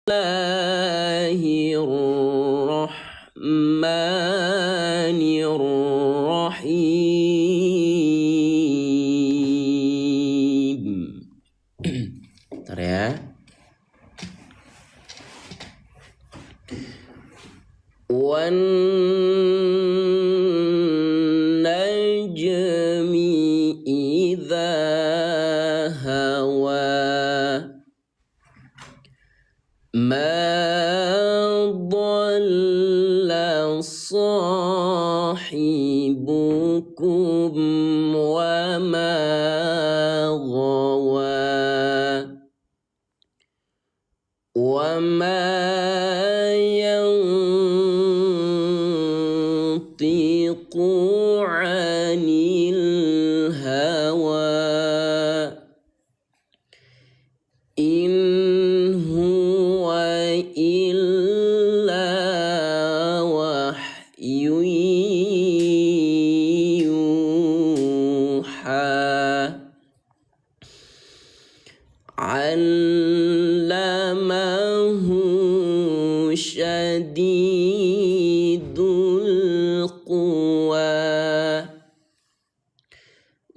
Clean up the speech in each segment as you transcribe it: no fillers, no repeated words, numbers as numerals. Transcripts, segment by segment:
Bismillahirrahmanirrahim. Bentar ya. Wan najmi idza hawa ma dhalla sahibukum wa ma ghawa wa ma yantiqu 'anil hawa in huwa illa wahyu yuha 'allamahu syadidul quwa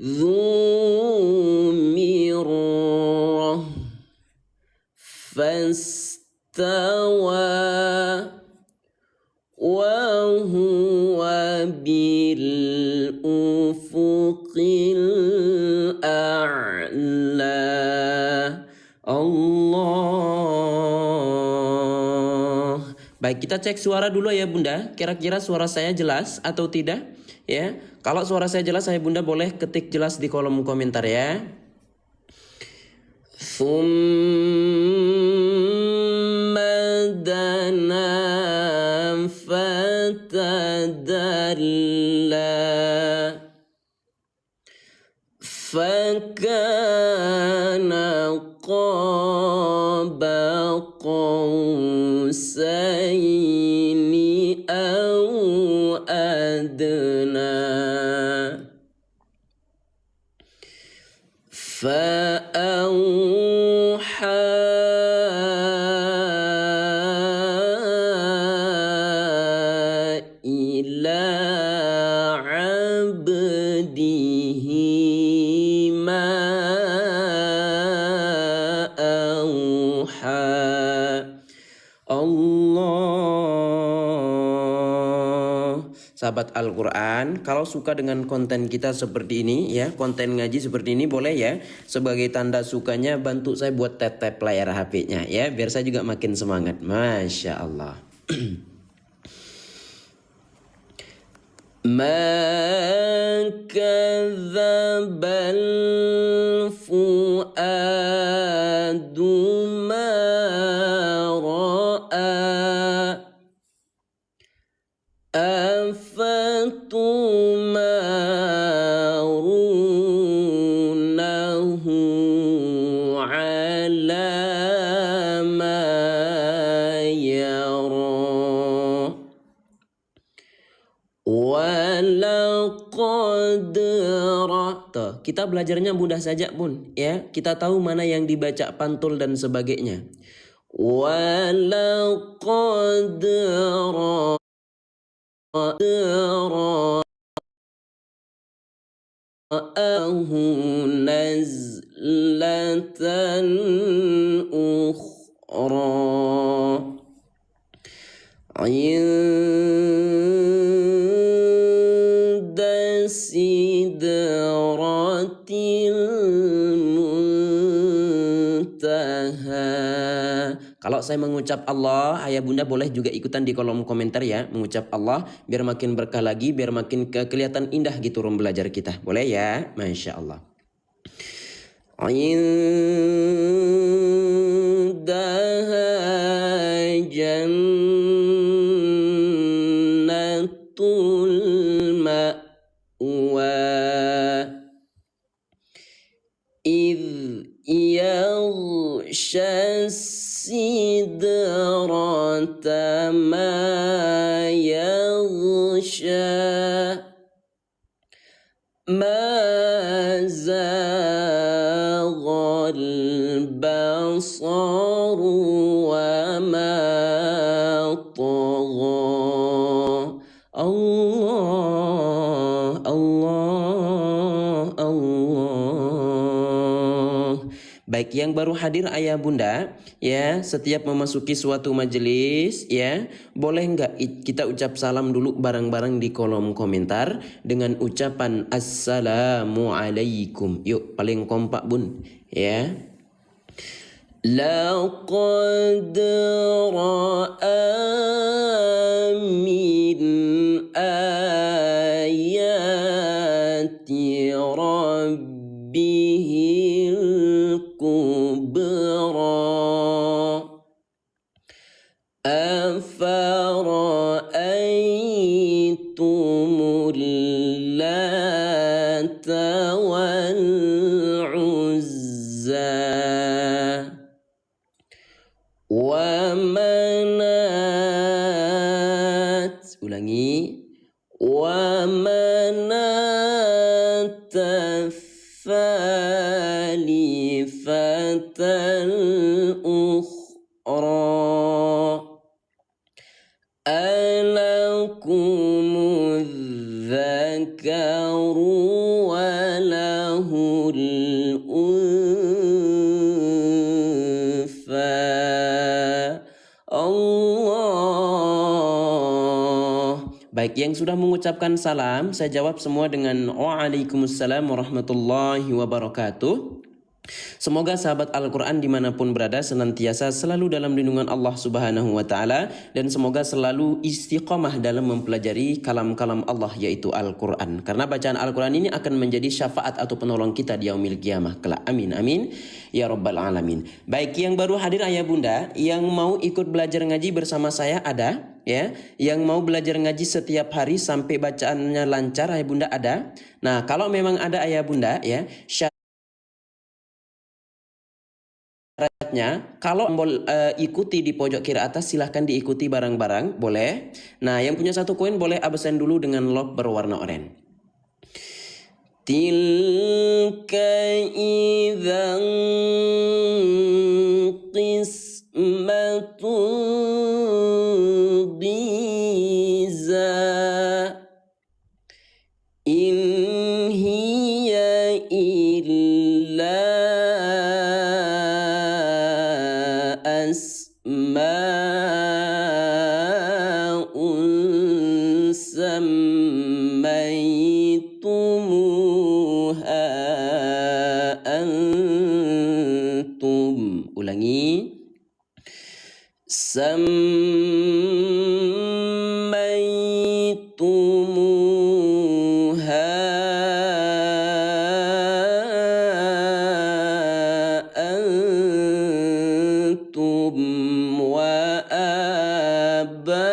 dzu mirrah fastawa wa huwa bil ufuqil a'la. Allah. Baik, kita cek suara dulu ya Bunda. Kira-kira suara saya jelas atau tidak? Ya, kalau suara saya jelas, saya Bunda boleh ketik jelas di kolom komentar ya. Thumma dana fatadalla fakana qaba qausaini aw adna فأوحى إلى عبده ما أوحى. Allah. Sahabat Al-Quran, kalau suka dengan konten kita seperti ini ya, konten ngaji seperti ini, boleh ya, sebagai tanda sukanya bantu saya buat tap-tap layar HP-nya ya, biar saya juga makin semangat. Masya Allah. Ma kadzabal fuadu ma ra'a afatumarunahu ala ma yara walaqad Tuh, kita belajarnya mudah saja Bun ya. Kita tahu mana yang dibaca pantul dan sebagainya. Walaqad ra'ahu nazlatan ukhra inda sidratil muntaha. Kalau saya mengucap Allah, ayah bunda boleh juga ikutan di kolom komentar ya, mengucap Allah biar makin berkah lagi, biar makin kelihatan indah gitu room belajar kita. Boleh ya? Masya Allah. Indaha jannatul ma'wa idh yaghsha sidrata ma yaghsha ma zaghal basaru wa Baik, yang baru hadir ayah bunda, ya, setiap memasuki suatu majelis, ya, boleh nggak kita ucap salam dulu bareng-bareng di kolom komentar dengan ucapan Assalamualaikum. Yuk, paling kompak bun, ya. Laqad ra'a min ayati rabbihil kubra afara'aytumul lata wal uzza wa manat, ulangi, wa manat tsalifatal ukhra alakumudz dzakaru wa lahul Baik, yang sudah mengucapkan salam, saya jawab semua dengan Waalaikumsalam warahmatullahi wabarakatuh. Semoga sahabat Al-Quran dimanapun berada senantiasa selalu dalam lindungan Allah Subhanahu wa Ta'ala, dan semoga selalu istiqomah dalam mempelajari kalam-kalam Allah, yaitu Al-Quran. Karena bacaan Al-Quran ini akan menjadi syafaat atau penolong kita di yaumil qiyamah kelak. Amin amin ya rabbal alamin. Baik, yang baru hadir ayah bunda, yang mau ikut belajar ngaji bersama saya ada, ya, yang mau belajar ngaji setiap hari sampai bacaannya lancar ayah bunda ada. Nah, kalau memang ada ayah bunda, ya, syaratnya kalau ikuti di pojok kiri atas silahkan diikuti bareng-bareng, boleh. Nah, yang punya satu koin boleh absen dulu dengan lock berwarna oranye. Tilka idzan qismatun diza in hiya illa asma'un sammaitumuha antum, ulangi, sammaitumuha antum wa abaukum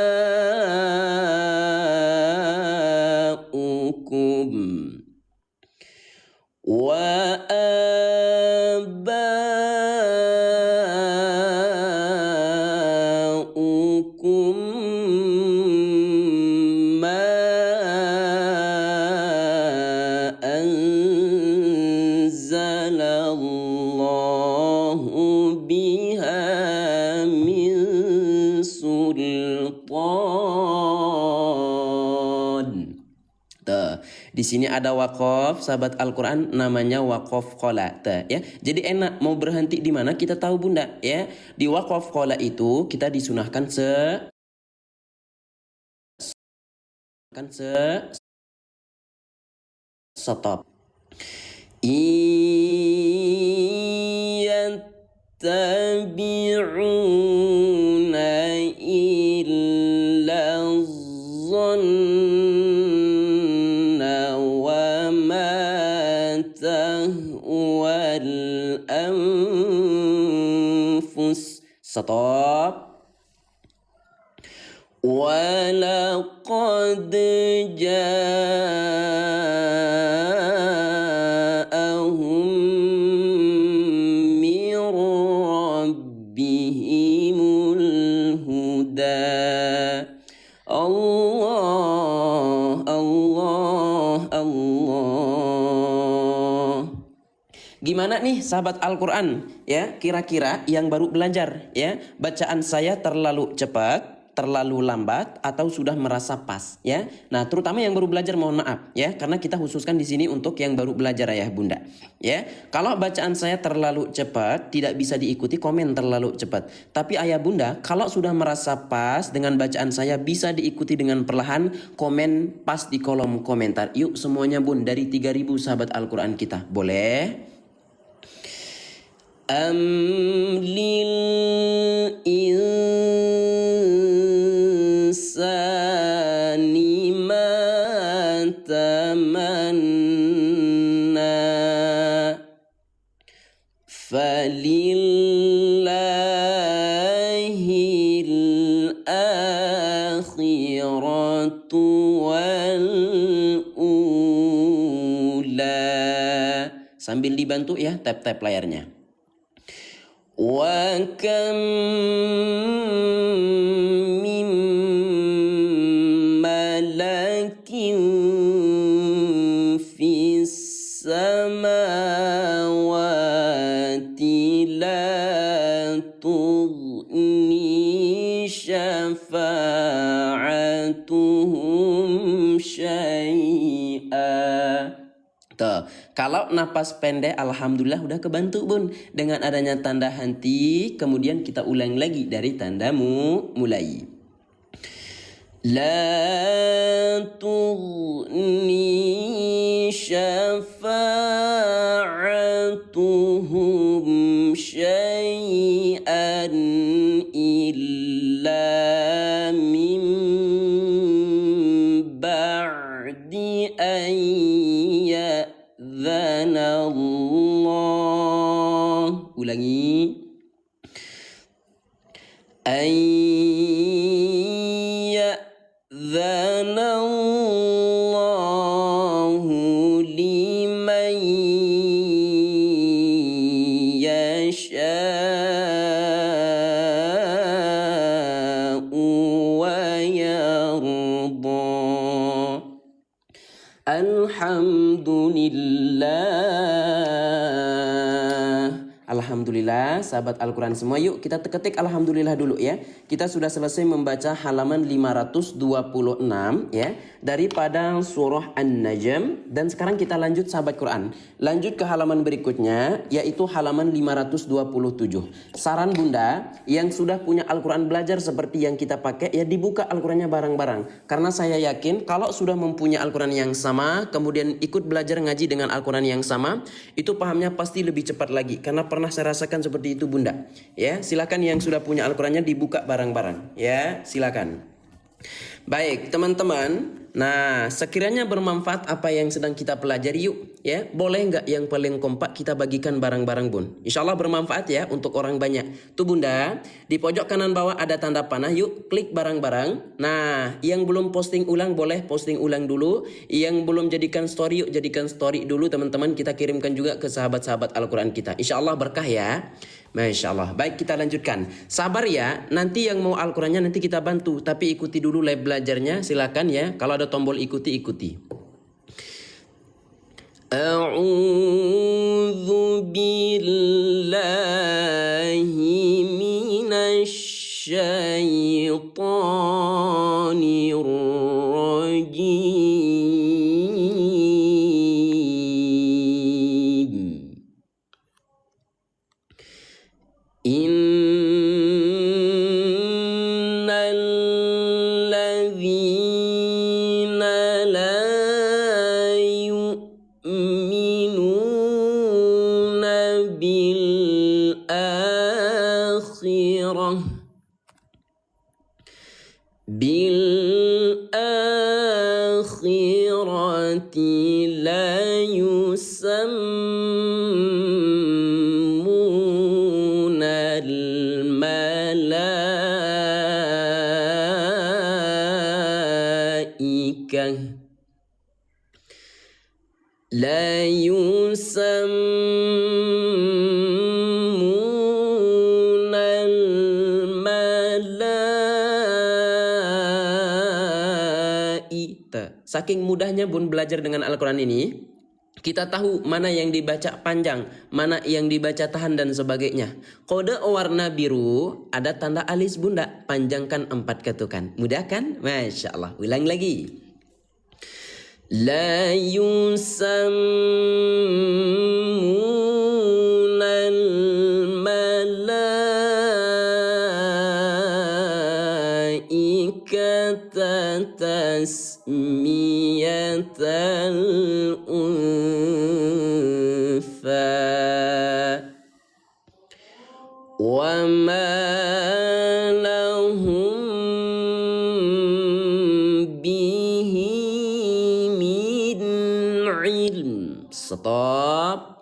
wa abaukum ma anzalallahu biha min sultan. Di sini ada waqaf sahabat Al-Quran, namanya waqaf qola, ya. Jadi enak mau berhenti di mana kita tahu bunda, ya. Di waqaf qola itu kita disunahkan stop. Iyattabi'una illa dhanna wa ma tahwal anfus. Stop. Walaqad ja'ahum min rabbihimul huda. Allah, Allah, Allah. Gimana nih sahabat Al-Quran, ya? Kira-kira yang baru belajar, ya, bacaan saya terlalu cepat terlalu lambat atau sudah merasa pas ya. Nah, terutama yang baru belajar mohon maaf ya, karena kita khususkan di sini untuk yang baru belajar ayah bunda ya. Kalau bacaan saya terlalu cepat tidak bisa diikuti, komen terlalu cepat. Tapi ayah bunda kalau sudah merasa pas dengan bacaan saya bisa diikuti dengan perlahan, komen pas di kolom komentar. Yuk semuanya bun, dari 3.000 sahabat Al-Quran kita, boleh? Lil insani ma tamanna falillahil akhiratu wal ula. Sambil dibantu ya, tap-tap layarnya. Wa kam min malakin fis samawati la tughni syafa'atuhum syai'a. Tuh, kalau napas pendek alhamdulillah udah kebantu bun dengan adanya tanda henti. Kemudian kita ulang lagi dari tandamu mulai. La tughni syafa'atuhum syai'an illa min ba'di an Allah. Ulangi. Ayyadzanallahu liman yasha'u wa yarda. Alhamdulillah sahabat Al-Quran semua, yuk kita ketik alhamdulillah dulu ya. Kita sudah selesai membaca halaman 526 ya daripada surah An-Najm, dan sekarang kita lanjut sahabat Quran. Lanjut ke halaman berikutnya yaitu halaman 527. Saran bunda yang sudah punya Al-Quran belajar seperti yang kita pakai ya, dibuka Al-Qurannya bareng-bareng. Karena saya yakin kalau sudah mempunyai Al-Quran yang sama kemudian ikut belajar ngaji dengan Al-Quran yang sama, itu pahamnya pasti lebih cepat lagi. Karena pernah saya rasakan seperti itu bunda ya. Silakan yang sudah punya Al-Qurannya dibuka bareng-bareng ya, silakan. Baik teman-teman, nah sekiranya bermanfaat apa yang sedang kita pelajari yuk ya. Boleh nggak yang paling kompak kita bagikan bareng-bareng bun, insya Allah bermanfaat ya untuk orang banyak. Tuh bunda, di pojok kanan bawah ada tanda panah, yuk klik bareng-bareng. Nah yang belum posting ulang boleh posting ulang dulu. Yang belum jadikan story, yuk jadikan story dulu teman-teman. Kita kirimkan juga ke sahabat-sahabat Al-Quran kita, insya Allah berkah ya. Masya Allah. Baik kita lanjutkan. Sabar ya, nanti yang mau Al-Qurannya nanti kita bantu, tapi ikuti dulu live belajarnya silakan ya. Kalau ada tombol ikuti. A'udzu billahi minasy syaithanir rajim. Innalladzina la yu'minuna bil akhirah la yusammuna al-malaikah la yusammuna al-malaikah. Saking mudahnya bun belajar dengan Al-Quran ini, Kita tahu mana yang dibaca panjang, mana yang dibaca tahan dan sebagainya. Kode warna biru ada tanda alis bunda, panjangkan 4 ketukan. Mudah kan? Masya Allah. Ulang lagi. La yusammunal malaikata tasmiyatal untha wa ma lahum bihi min ilm. Stop.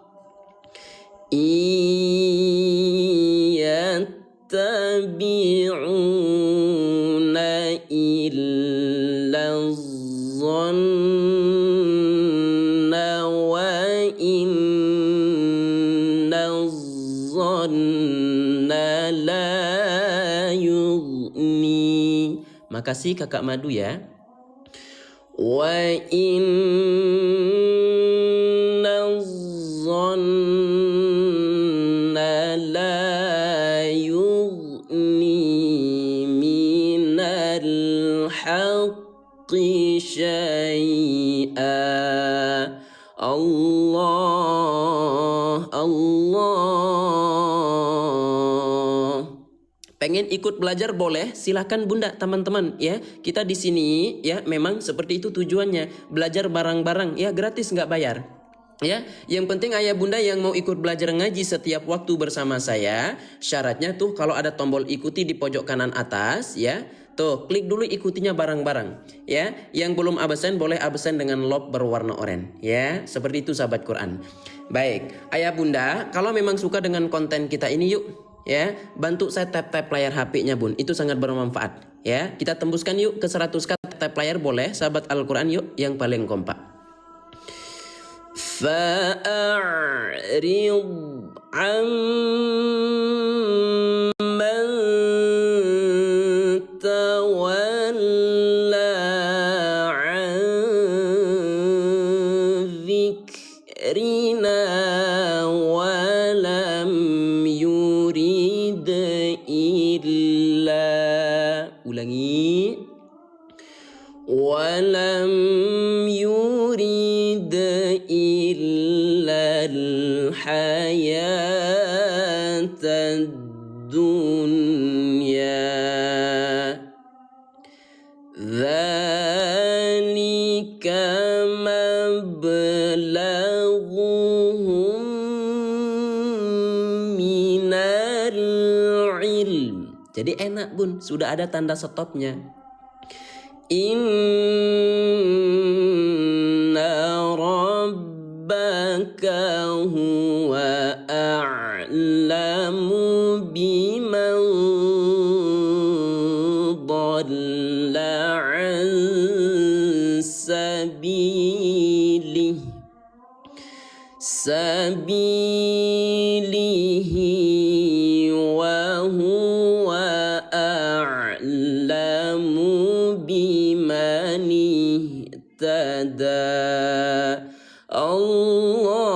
Iyattabi'una illa dhanna wa inna dhanna la yughni. Makasih Kakak Madu ya. Wa inna dhanna la yughni minal haqqi syai'a. Allah. Pengen ikut belajar boleh, silahkan bunda teman-teman ya. Kita di sini ya memang seperti itu tujuannya, belajar bareng-bareng ya, gratis nggak bayar. Ya, yang penting ayah bunda yang mau ikut belajar ngaji setiap waktu bersama saya, syaratnya tuh kalau ada tombol ikuti di pojok kanan atas ya, tuh klik dulu ikutinya bareng-bareng ya. Yang belum absen boleh absen dengan lock berwarna oranye ya. Seperti itu sahabat Quran. Baik, ayah bunda kalau memang suka dengan konten kita ini yuk ya, bantu saya tap-tap layar HP-nya bun, itu sangat bermanfaat ya. Kita tembuskan yuk ke 100k tap layar boleh sahabat Al-Quran yuk yang paling kompak. Fa'arid amman tawalla an dhikrina walam yurid illa, ulangi, walam yurid illa al-hayatad dunya dzalika mablaghuhum minal ilm. Jadi enak bun, sudah ada tanda stopnya. Inna rabbaka huwa a'lamu biman dhalla an sabilihi wa huwa a'lamu biman ihtada. Allah.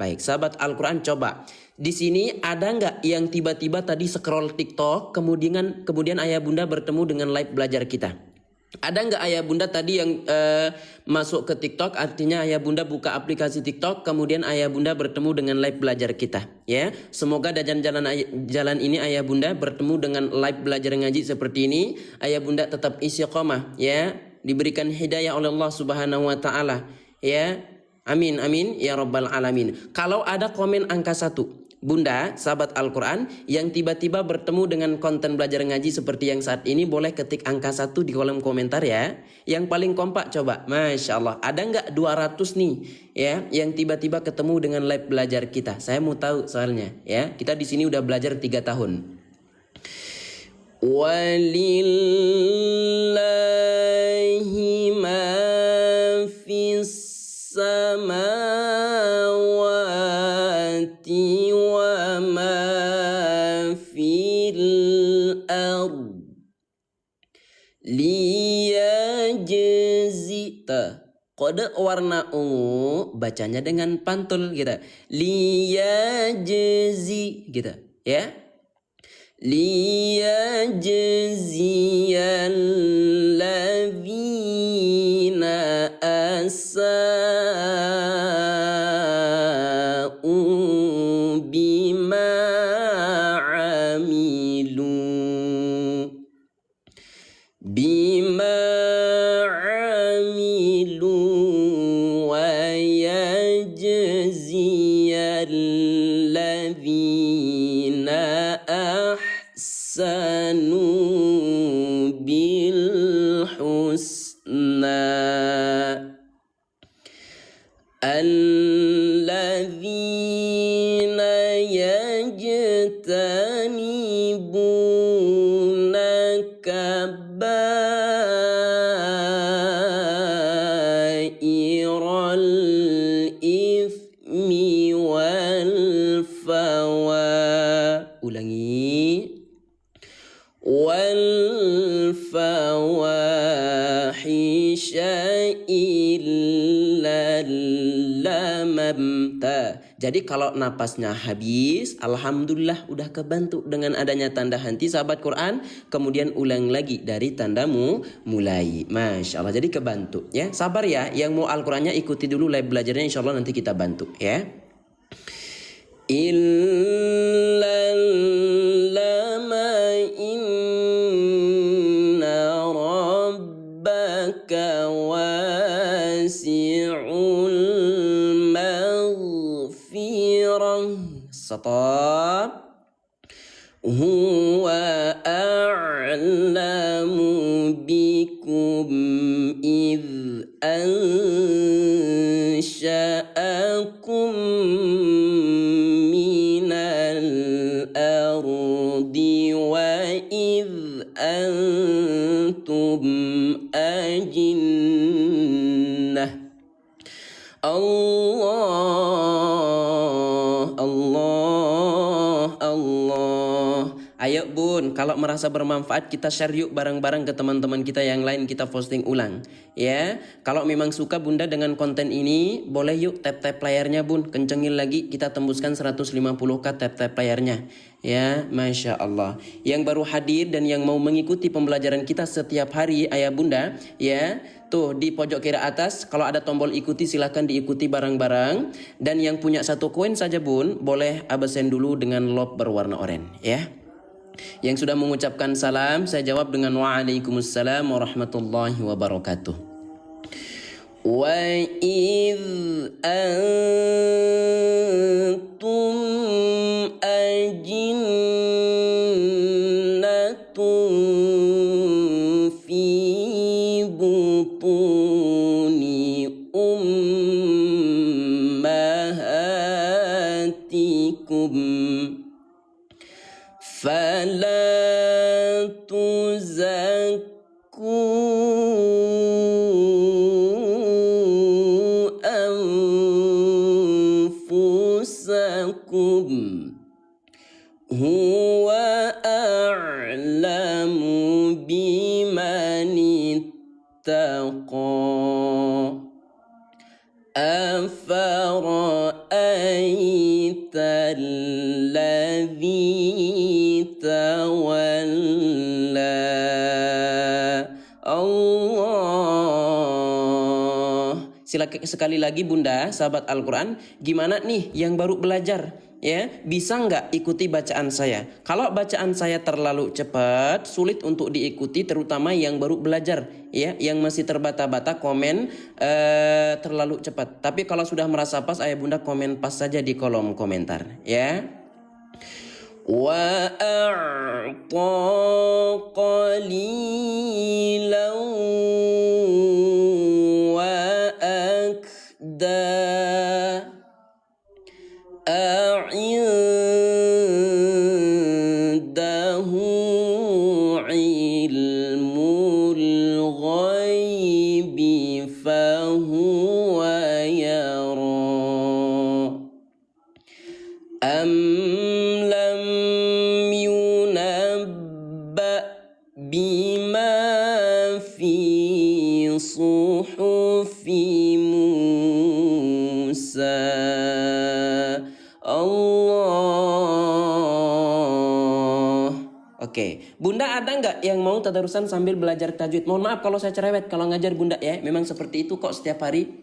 Baik, sahabat Al-Quran, coba di sini ada nggak yang tiba-tiba tadi scroll TikTok kemudian ayah bunda bertemu dengan live belajar kita? Ada nggak ayah bunda tadi yang masuk ke TikTok, artinya ayah bunda buka aplikasi TikTok, kemudian ayah bunda bertemu dengan live belajar kita ya. Semoga dalam jalan ini ayah bunda bertemu dengan live belajar ngaji seperti ini, ayah bunda tetap istiqomah ya, diberikan hidayah oleh Allah Subhanahu wa taala ya. Amin amin ya rabbal alamin. Kalau ada komen angka 1 bunda sahabat Al-Quran yang tiba-tiba bertemu dengan konten belajar ngaji seperti yang saat ini, boleh ketik angka 1 di kolom komentar ya. Yang paling kompak coba, Masya Allah, ada nggak 200 nih ya yang tiba-tiba ketemu dengan live belajar kita? Saya mau tahu soalnya ya, kita di sini udah belajar 3 tahun. Walillahi ma fis samawati wa ma fil ard liyajzita Kode warna ungu bacanya dengan pantul gitu. Liyajzi gitu ya. Liyajziyalladzina asa'u bima amilu wa yajziyalladzina ahsanu bil husna alladzina yajtanibuna kabairal ithmi wal fawahisha illa lamamta. Jadi kalau napasnya habis, alhamdulillah udah kebantu dengan adanya tanda henti sahabat Quran. Kemudian ulang lagi dari tandamu mulai. Masya Allah, jadi kebantu ya. Sabar ya, yang mau Al-Qurannya ikuti dulu live belajarnya, insya Allah nanti kita bantu ya. Illal lama inna rabbaka wasi'ul maghfirah. Stop. Huwa a'lamu bikum idh ansha'akum minal ardi wa idh antum ajinnah. Allah. Ayo bun, kalau merasa bermanfaat kita share yuk bareng-bareng ke teman-teman kita yang lain, kita posting ulang ya. Kalau memang suka bunda dengan konten ini, boleh yuk tap-tap layarnya bun, kencengin lagi, kita tembuskan 150k tap-tap layarnya ya. Masya Allah. Yang baru hadir dan yang mau mengikuti pembelajaran kita setiap hari ayah bunda ya, tuh di pojok kiri atas kalau ada tombol ikuti silahkan diikuti bareng-bareng. Dan yang punya 1 koin saja bun, boleh absen dulu dengan lob berwarna oranye ya. Yang sudah mengucapkan salam saya jawab dengan waalaikumsalam warahmatullahi wabarakatuh. Wa idh antum ajinnatun fi butuni ummahatikum fala tuzakku anfusakum huwa a'lamu biman ittaqa. Afara'aita alladhi tawalla. Allah. Silakan sekali lagi bunda, sahabat Al-Quran, gimana nih yang baru belajar? Ya, bisa nggak ikuti bacaan saya? Kalau bacaan saya terlalu cepat, sulit untuk diikuti, terutama yang baru belajar, ya, yang masih terbata-bata komen terlalu cepat. Tapi kalau sudah merasa pas, ayah bunda komen pas saja di kolom komentar, ya. Wa a'ta qalilan wa akda. A'indahu ilmul ghaibi fahuwa yara. Am lam yunabba bima fi suhufi Musa. Allah. Oke, Bunda ada nggak yang mau tadarusan sambil belajar tajwid? Mohon maaf kalau saya cerewet kalau ngajar Bunda ya. Memang seperti itu kok setiap hari.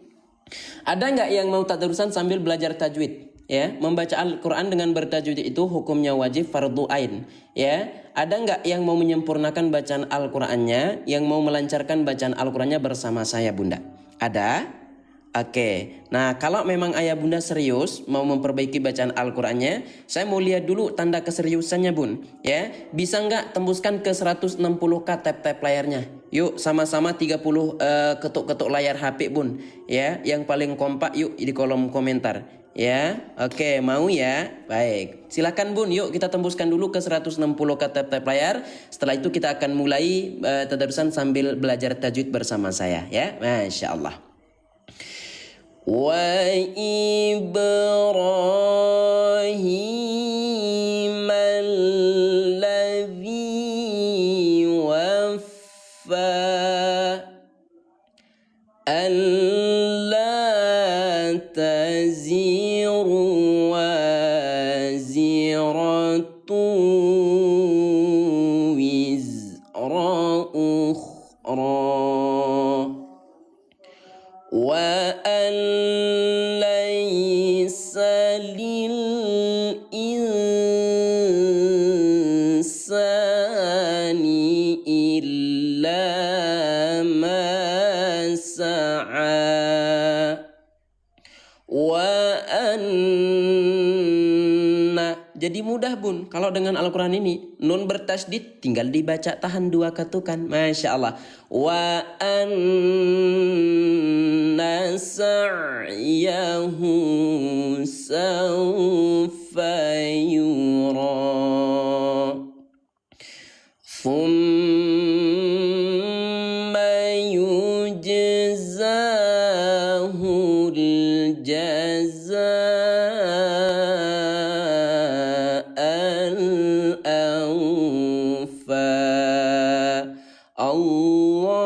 Ada nggak yang mau tadarusan sambil belajar tajwid? Ya, membaca Al-Quran dengan bertajwid itu hukumnya wajib fardu ain. Ya, ada nggak yang mau menyempurnakan bacaan Al-Qurannya, yang mau melancarkan bacaan Al-Qurannya bersama saya Bunda? Ada? Oke, nah kalau memang ayah bunda serius mau memperbaiki bacaan Al-Qurannya, saya mau lihat dulu tanda keseriusannya bun. Ya, bisa nggak tembuskan ke 160k tap-tap layarnya? Yuk sama-sama 30 ketuk-ketuk layar HP bun. Ya, yang paling kompak yuk di kolom komentar. Ya, oke mau ya? Baik, silakan bun. Yuk kita tembuskan dulu ke 160k tap-tap layar. Setelah itu kita akan mulai tadarusan sambil belajar tajwid bersama saya. Ya, Masya Allah. وإبراهيم الذي وفى ألا تزر وازرة وزر أخرى وأن ليس للإنسان إلا ما سعى Jadi mudah bun, kalau dengan Al-Quran ini nun bertasydid tinggal dibaca tahan 2 ketukan. Masya Allah. Wa anna sa'yahu sawfa yura thumma yujzahu al-jazaa Allah.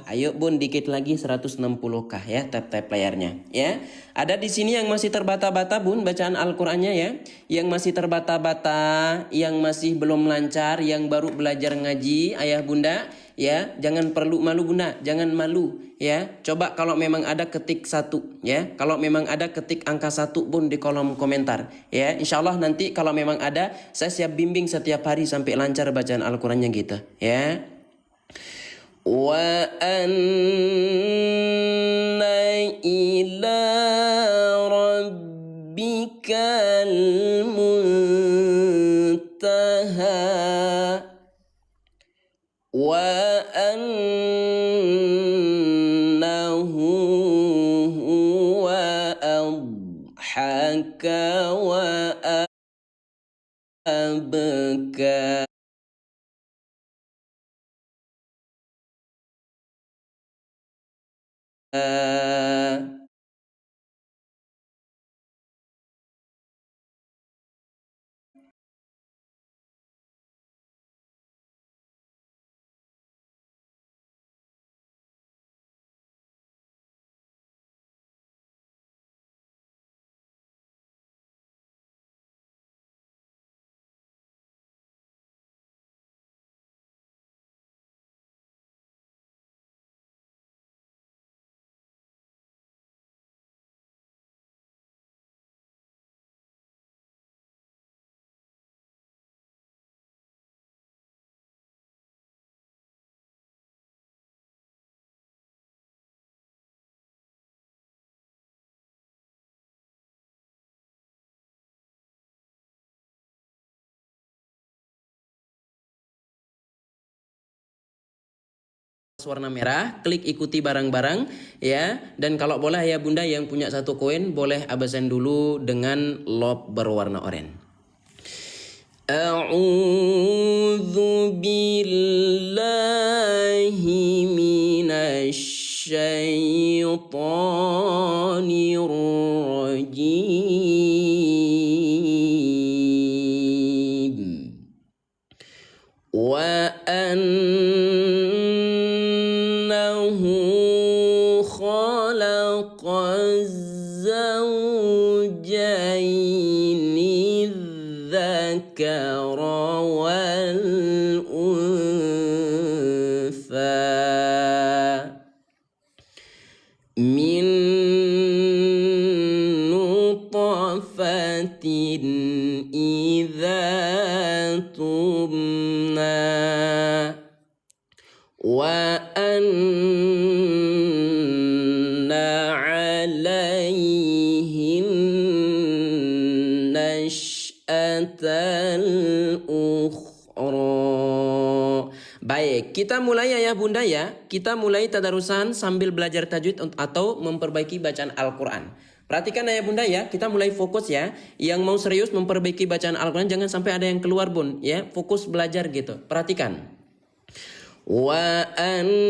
Ayo bun dikit lagi 160k ya tap-tap layarnya ya. Ada di sini yang masih terbata-bata bun bacaan Al-Qur'annya ya. Yang masih terbata-bata, yang masih belum lancar, yang baru belajar ngaji ayah bunda ya. Jangan perlu malu bunda, jangan malu ya. Coba kalau memang ada ketik 1 ya. Kalau memang ada ketik angka 1 bun di kolom komentar ya. Insya Allah nanti kalau memang ada saya siap bimbing setiap hari sampai lancar bacaan Al-Qur'annya gitu ya. Wa anna ila rabbikal muntaha wa annahu huwa adhaka wa abka. Warna merah, klik ikuti barang-barang ya. Dan kalau boleh ya bunda yang punya 1 koin boleh absen dulu dengan lob berwarna oranye. A'udzu billahi minasy syaithanir rajim. Wa annahu khalaq الذكر والأنثى من نطفة إذا تمنى وأن عليه النشأة الأخرى. Baik, kita mulai ya bunda ya. Kita mulai tadarusan sambil belajar tajwid atau memperbaiki bacaan Al-Quran. Perhatikan ayah bunda ya, kita mulai fokus ya. Yang mau serius memperbaiki bacaan Al-Quran jangan sampai ada yang keluar bun ya. Fokus belajar gitu. Perhatikan. Wa anna.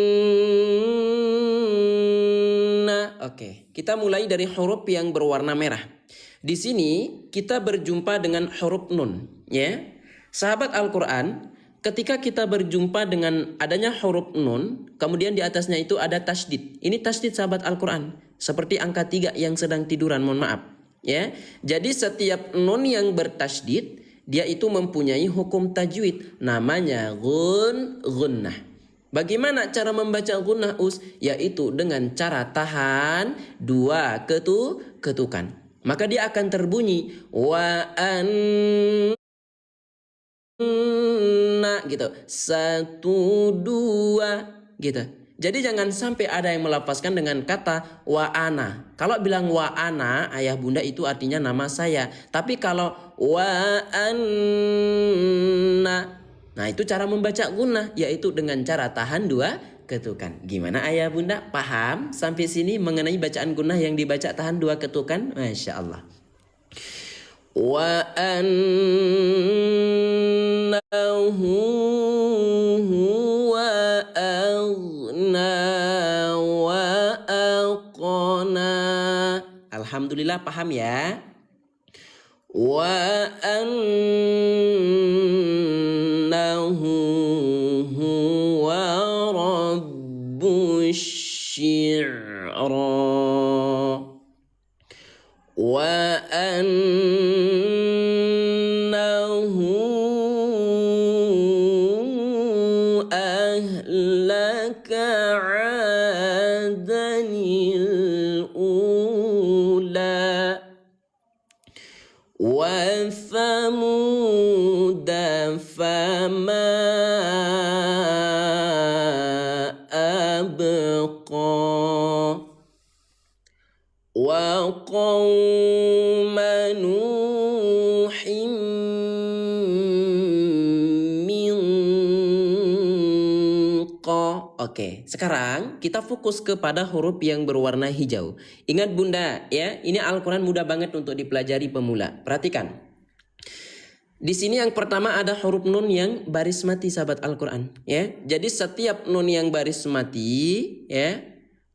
Oke, kita mulai dari huruf yang berwarna merah. Di sini kita berjumpa dengan huruf nun ya. Sahabat Al-Quran, ketika kita berjumpa dengan adanya huruf nun, kemudian di atasnya itu ada tasydid. Ini tasydid sahabat Al-Quran. Seperti angka 3 yang sedang tiduran, mohon maaf. Ya, jadi setiap nun yang bertasydid, dia itu mempunyai hukum tajwid. Namanya gunnah. Bagaimana cara membaca gunnah us? Yaitu dengan cara tahan 2 ketukan. Maka dia akan terbunyi wa an gitu 1 2 gitu. Jadi jangan sampai ada yang melafazkan dengan kata wa ana. Kalau bilang wa ana, ayah bunda itu artinya nama saya. Tapi kalau wa anna, nah itu cara membaca gunnah, yaitu dengan cara tahan 2 ketukan. Gimana ayah bunda? Paham sampai sini mengenai bacaan gunnah yang dibaca tahan 2 ketukan? Masya Allah. Wa annahu huwa aghna wa aqna. Alhamdulillah paham ya. Wa annahu huwa rabbus syi'ra wa ahlaka 'adanil ula wa thamuda fama abqa wa qauma nuhin min qa. Oke, sekarang kita fokus kepada huruf yang berwarna hijau. Ingat bunda ya, ini Al-Quran mudah banget untuk dipelajari pemula. Perhatikan. Di sini yang pertama ada huruf nun yang baris mati sahabat Al-Quran ya. Jadi setiap nun yang baris mati ya,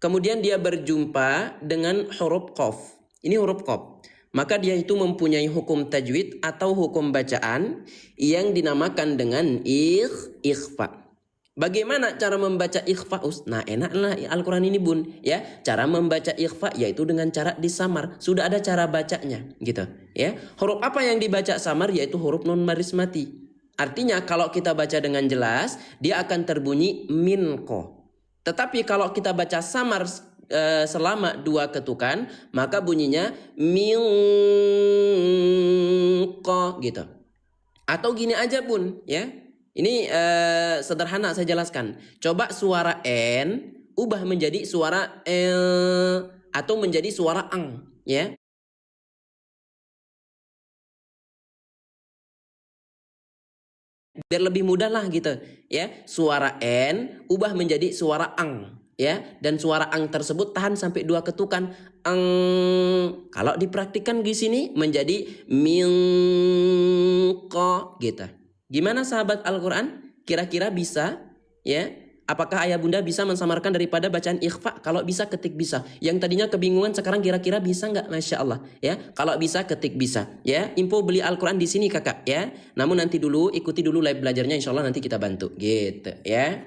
kemudian dia berjumpa dengan huruf qaf. Ini huruf qaf. Maka dia itu mempunyai hukum tajwid atau hukum bacaan yang dinamakan dengan ikhfa. Bagaimana cara membaca ikhfa? Nah, enaklah Al-Quran ini bun ya. Cara membaca ikhfa yaitu dengan cara disamar. Sudah ada cara bacanya gitu ya. Huruf apa yang dibaca samar? Yaitu huruf nun baris mati. Artinya kalau kita baca dengan jelas, dia akan terbunyi minko. Tetapi kalau kita baca samar selama 2 ketukan, maka bunyinya minko gitu. Atau gini aja bun ya. Ini sederhana saya jelaskan. Coba suara N ubah menjadi suara L atau menjadi suara ang ya. Biar lebih mudah lah gitu ya. Suara N ubah menjadi suara ang ya, dan suara ang tersebut tahan sampai 2 ketukan ang. Kalau dipraktikkan di sini menjadi minqa gitu. Gimana sahabat Al-Quran? Kira-kira bisa ya? Apakah ayah bunda bisa mensamarkan daripada bacaan ikhfa? Kalau bisa ketik bisa. Yang tadinya kebingungan sekarang kira-kira bisa nggak? Masya Allah ya. Kalau bisa ketik bisa ya. Info beli Al-Quran di sini kakak ya. Namun nanti dulu ikuti dulu live belajarnya, insya Allah nanti kita bantu gitu ya.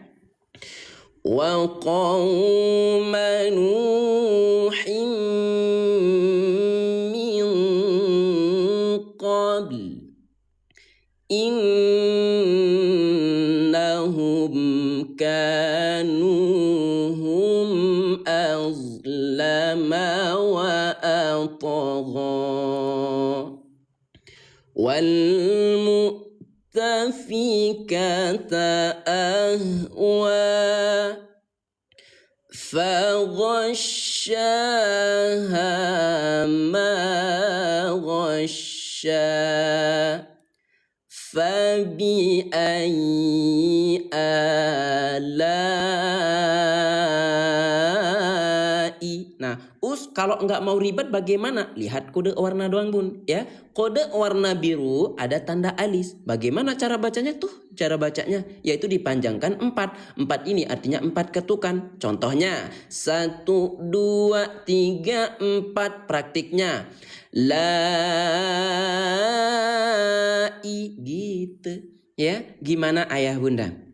Wa qauma nuhin min qabl innahum kanu hum azlama wa atagha wal mu'tafikata ahwa فغشاها ما غشا فبأي آلاء. Nah, kalau nggak mau ribet bagaimana? Lihat kode warna doang bun, ya. Kode warna biru ada tanda alis. Bagaimana cara bacanya tuh? Cara bacanya yaitu dipanjangkan 4. 4 ini artinya 4 ketukan. Contohnya 1, 2, 3, 4. Praktiknya lai gitu. Ya, gimana ayah bunda?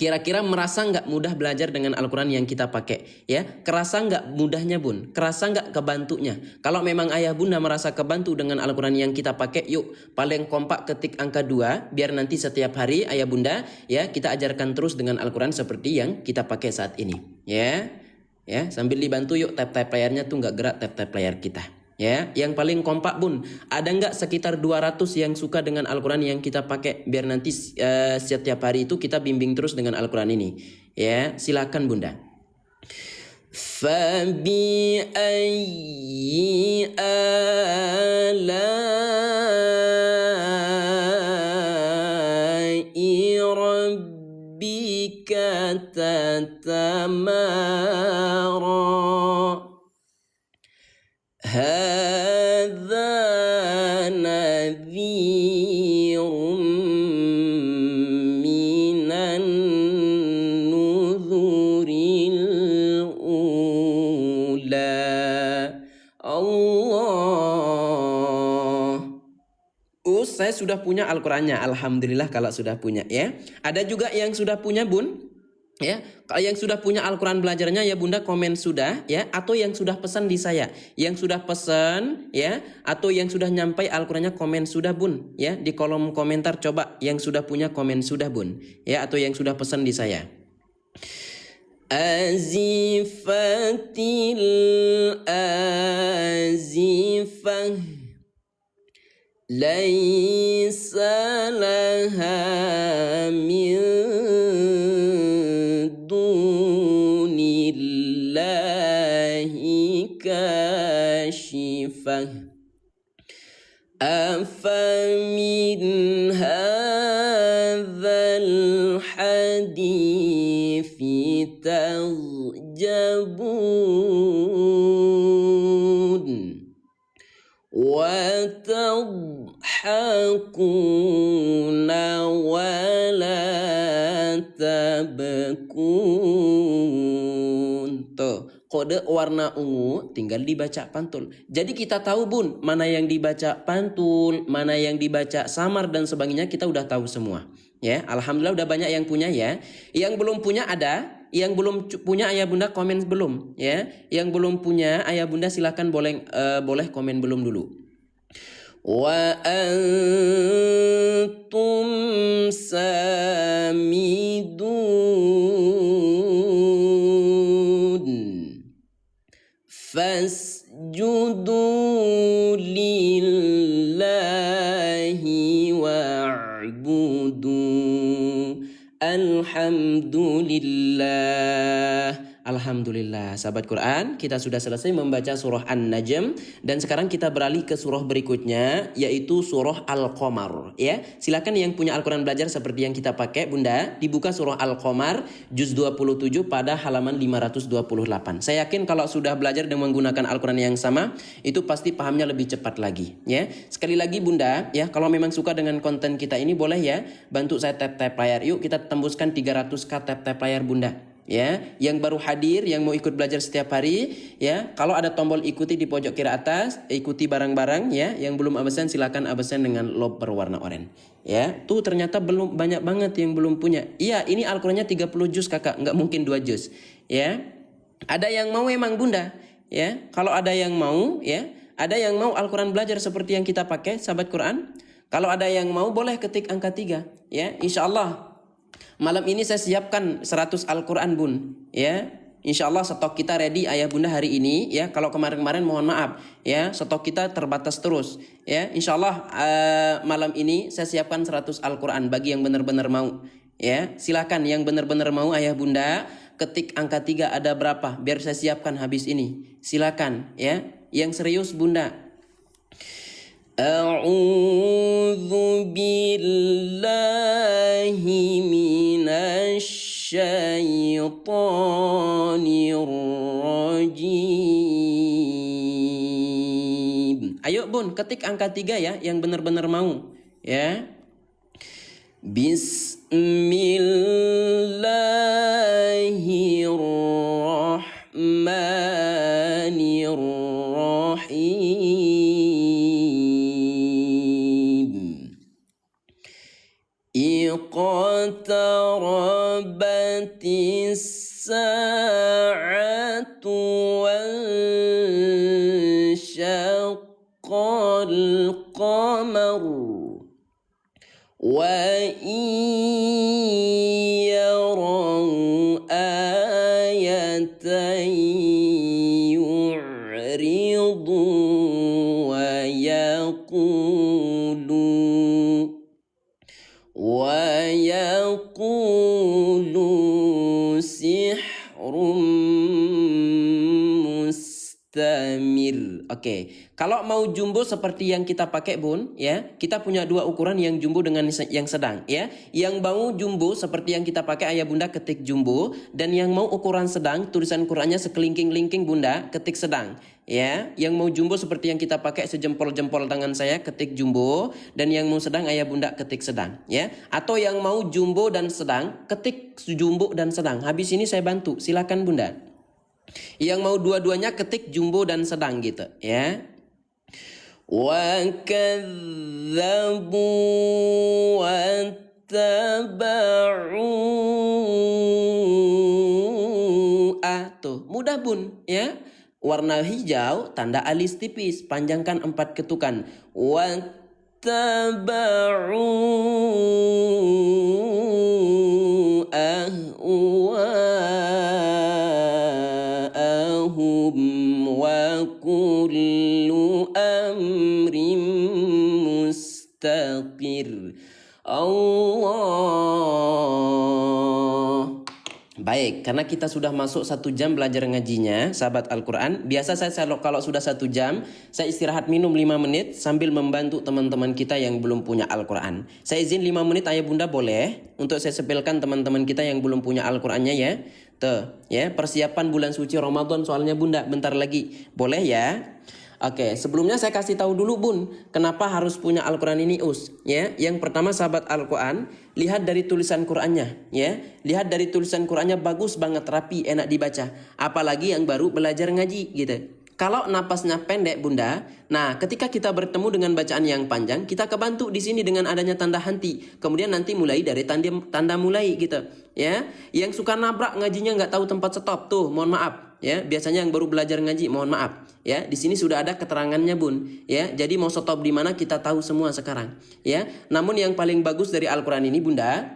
Kira-kira merasa nggak mudah belajar dengan Al-Quran yang kita pakai? Ya, kerasa nggak mudahnya bun? Kerasa nggak kebantunya? Kalau memang ayah bunda merasa kebantu dengan Al-Quran yang kita pakai, yuk paling kompak ketik angka 2, biar nanti setiap hari ayah bunda ya kita ajarkan terus dengan Al-Quran seperti yang kita pakai saat ini. Ya, sambil dibantu yuk tap-tap layarnya tuh nggak gerak tap-tap layar kita. Ya, yang paling kompak bun, ada nggak sekitar 200 yang suka dengan Al-Quran yang kita pakai biar nanti setiap hari itu kita bimbing terus dengan Al-Quran ini. Ya, silakan bunda. Fabi ayyi alai rabbika tatamara. Hadza nadhirun minan nuzuril ula. Allah. Saya sudah punya Al-Qurannya. Alhamdulillah kalau sudah punya ya. Ada juga yang sudah punya bun. Ya, kalau yang sudah punya Al-Quran belajarnya ya bunda komen sudah ya, atau yang sudah pesan di saya, yang sudah pesan ya, atau yang sudah nyampai Al-Qurannya komen sudah bun ya, di kolom komentar coba yang sudah punya komen sudah bun ya, atau yang sudah pesan di saya. Azifatil azifah laisa laha min kashifah afamin hadzal hadithi tarjabun wa tadhakuna wa la tabkun. Tuh kode warna ungu tinggal dibaca pantul. Jadi kita tahu bun, mana yang dibaca pantul, mana yang dibaca samar dan sebagainya kita udah tahu semua. Ya, alhamdulillah udah banyak yang punya ya. Yang belum punya ada, yang belum punya ayah bunda komen belum ya. Yang belum punya ayah bunda silakan boleh komen belum dulu. Wa antum samidun fasjudu lillahi wa'budu. Alhamdulillah. Alhamdulillah sahabat Quran, kita sudah selesai membaca surah An-Najm dan sekarang kita beralih ke surah berikutnya yaitu surah Al-Qamar ya. Silakan yang punya Al-Quran belajar seperti yang kita pakai bunda, dibuka surah Al-Qamar juz 27 pada halaman 528. Saya yakin kalau sudah belajar dan menggunakan Al-Quran yang sama itu pasti pahamnya lebih cepat lagi ya. Sekali lagi bunda ya, kalau memang suka dengan konten kita ini boleh ya bantu saya tap-tap layar. Yuk kita tembuskan 300k tap-tap layar bunda. Ya, yang baru hadir, yang mau ikut belajar setiap hari, ya, kalau ada tombol ikuti di pojok kiri atas, ikuti barang-barang, ya, yang belum absen silakan absen dengan lob berwarna oranye, ya, tuh ternyata belum banyak banget yang belum punya, iya, ini Al-Qurannya 30 juz kakak, nggak mungkin 2 juz, ya, ada yang mau emang bunda, ya, kalau ada yang mau, ya, ada yang mau Al-Quran belajar seperti yang kita pakai, sahabat Quran. Kalau ada yang mau boleh ketik angka 3 ya. Insyaallah malam ini saya siapkan 100 Al-Qur'an Bun ya. Insyaallah stok kita ready ayah bunda hari ini ya. Kalau kemarin-kemarin mohon maaf ya, stok kita terbatas terus ya. Insyaallah malam ini saya siapkan 100 Al-Qur'an bagi yang benar-benar mau ya. Silakan yang benar-benar mau ayah bunda ketik angka 3 ada berapa biar saya siapkan habis ini. Silakan ya. Yang serius bunda. A'udzu billahi minasyaitonir rajim. Ayo Bun, ketik angka 3 ya yang benar-benar mau ya. Bismillahirrahmanirrahim. Iqtarabatis sa'atu wansyaqqal qamar wa yarau ayatan yu'ridu wa yaqulu sihrum mustamir. Oke, kalau mau jumbo seperti yang kita pakai Bun ya, kita punya dua ukuran, yang jumbo dengan yang sedang ya. Yang mau jumbo seperti yang kita pakai ayah bunda ketik jumbo, dan yang mau ukuran sedang tulisan Qur'annya sekelingking-lingking bunda ketik sedang ya. Yang mau jumbo seperti yang kita pakai sejempol-jempol tangan saya ketik jumbo, dan yang mau sedang ayah bunda ketik sedang ya. Atau yang mau jumbo dan sedang ketik jumbo dan sedang. Habis ini saya bantu, silakan bunda. Yang mau dua-duanya ketik jumbo dan sedang gitu ya. Wa kadzabu wa taba'u. Tuh mudah Bun ya. Warna hijau tanda alis tipis, panjangkan 4 ketukan. Wa taba'u wa kullu amrin mustaqir. Allah. Baik, karena kita sudah masuk 1 jam belajar ngajinya, sahabat Al-Quran. Biasa saya kalau sudah 1 jam, saya istirahat minum 5 menit sambil membantu teman-teman kita yang belum punya Al-Quran. Saya izin 5 menit ayah bunda boleh, untuk saya sepilkan teman-teman kita yang belum punya Al-Qurannya ya. Tuh, ya, persiapan bulan suci Ramadan soalnya bunda, bentar lagi. Boleh ya? Oke, sebelumnya saya kasih tahu dulu Bun, kenapa harus punya Al-Quran ini ya. Yang pertama sahabat Al-Quran, lihat dari tulisan Qurannya ya. Lihat dari tulisan Qurannya bagus banget, rapi, enak dibaca. Apalagi yang baru belajar ngaji gitu. Kalau napasnya pendek bunda, nah ketika kita bertemu dengan bacaan yang panjang, kita kebantu di sini dengan adanya tanda henti. Kemudian nanti mulai dari tanda mulai gitu ya. Yang suka nabrak ngajinya nggak tahu tempat stop tuh, mohon maaf ya. Biasanya yang baru belajar ngaji, mohon maaf ya. Di sini sudah ada keterangannya Bun ya. Jadi mau stop di mana kita tahu semua sekarang ya. Namun yang paling bagus dari Al-Quran ini bunda,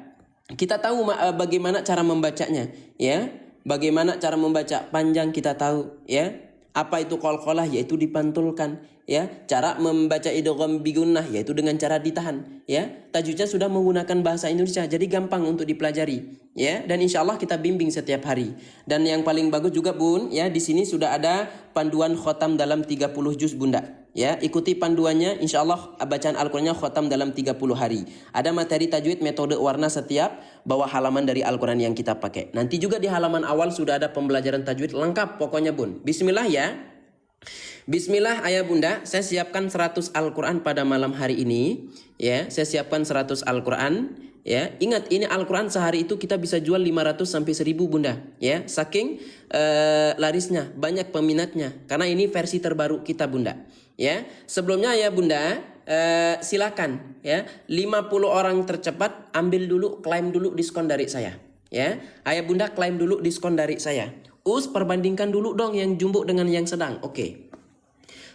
kita tahu bagaimana cara membacanya ya. Bagaimana cara membaca panjang kita tahu ya. Apa itu qalqalah, yaitu dipantulkan ya. Cara membaca idgham bigunnah, yaitu dengan cara ditahan ya. Tajwidnya sudah menggunakan bahasa Indonesia, jadi gampang untuk dipelajari ya. Dan insya Allah kita bimbing setiap hari. Dan yang paling bagus juga Bun ya, di sini sudah ada panduan khotam dalam 30 juz bunda ya. Ikuti panduannya, insya Allah bacaan Al-Qurannya khotam dalam 30 hari. Ada materi tajwid, metode warna setiap bawah halaman dari Al-Quran yang kita pakai. Nanti juga di halaman awal sudah ada pembelajaran tajwid lengkap pokoknya Bun. Bismillah ya. Bismillah ayah bunda, saya siapkan 100 Al-Quran pada malam hari ini ya. Saya siapkan 100 Al-Quran ya. Ingat, ini Al-Quran sehari itu kita bisa jual 500 sampai 1000 bunda ya. Saking larisnya, banyak peminatnya, karena ini versi terbaru kita bunda ya. Sebelumnya ayah bunda, silakan ya, 50 orang tercepat ambil dulu, klaim dulu diskon dari saya ya. Ayah bunda klaim dulu diskon dari saya. Perbandingkan dulu dong yang jumbo dengan yang sedang. Oke.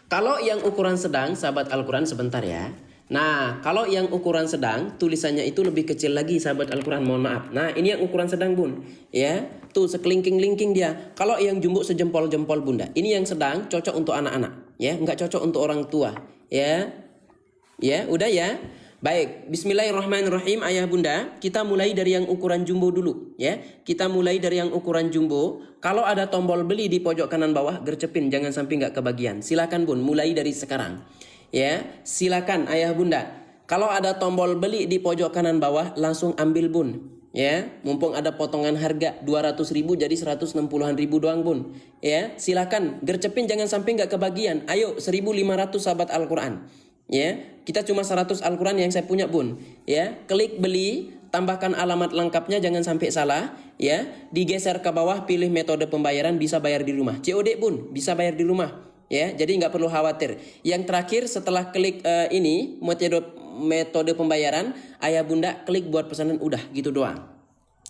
Kalau yang ukuran sedang, sahabat Al-Quran sebentar ya. Nah, kalau yang ukuran sedang, tulisannya itu lebih kecil lagi, sahabat Al-Quran, mohon maaf. Nah, ini yang ukuran sedang, Bun. Ya, tuh sekelingking-lingking dia. Kalau yang jumbo sejempol-jempol, Bunda. Ini yang sedang, cocok untuk anak-anak. Ya, nggak cocok untuk orang tua. Ya, udah ya. Baik, bismillahirrahmanirrahim ayah bunda. Kita mulai dari yang ukuran jumbo dulu ya. Kita mulai dari yang ukuran jumbo. Kalau ada tombol beli di pojok kanan bawah, gercepin jangan sampai nggak kebagian. Silakan Bun, mulai dari sekarang. Ya, silakan ayah bunda. Kalau ada tombol beli di pojok kanan bawah, langsung ambil Bun. Ya, mumpung ada potongan harga 200.000 jadi 160-an ribu doang Bun. Ya, silakan gercepin jangan sampai nggak kebagian. Ayo 1.500 sahabat Al-Quran. Ya, kita cuma 100 Al-Quran yang saya punya Bun. Ya, klik beli, tambahkan alamat lengkapnya jangan sampai salah. Ya, digeser ke bawah, pilih metode pembayaran, bisa bayar di rumah. COD Bun, bisa bayar di rumah. Ya, jadi nggak perlu khawatir. Yang terakhir setelah klik ini metode pembayaran, ayah bunda klik buat pesanan, udah gitu doang.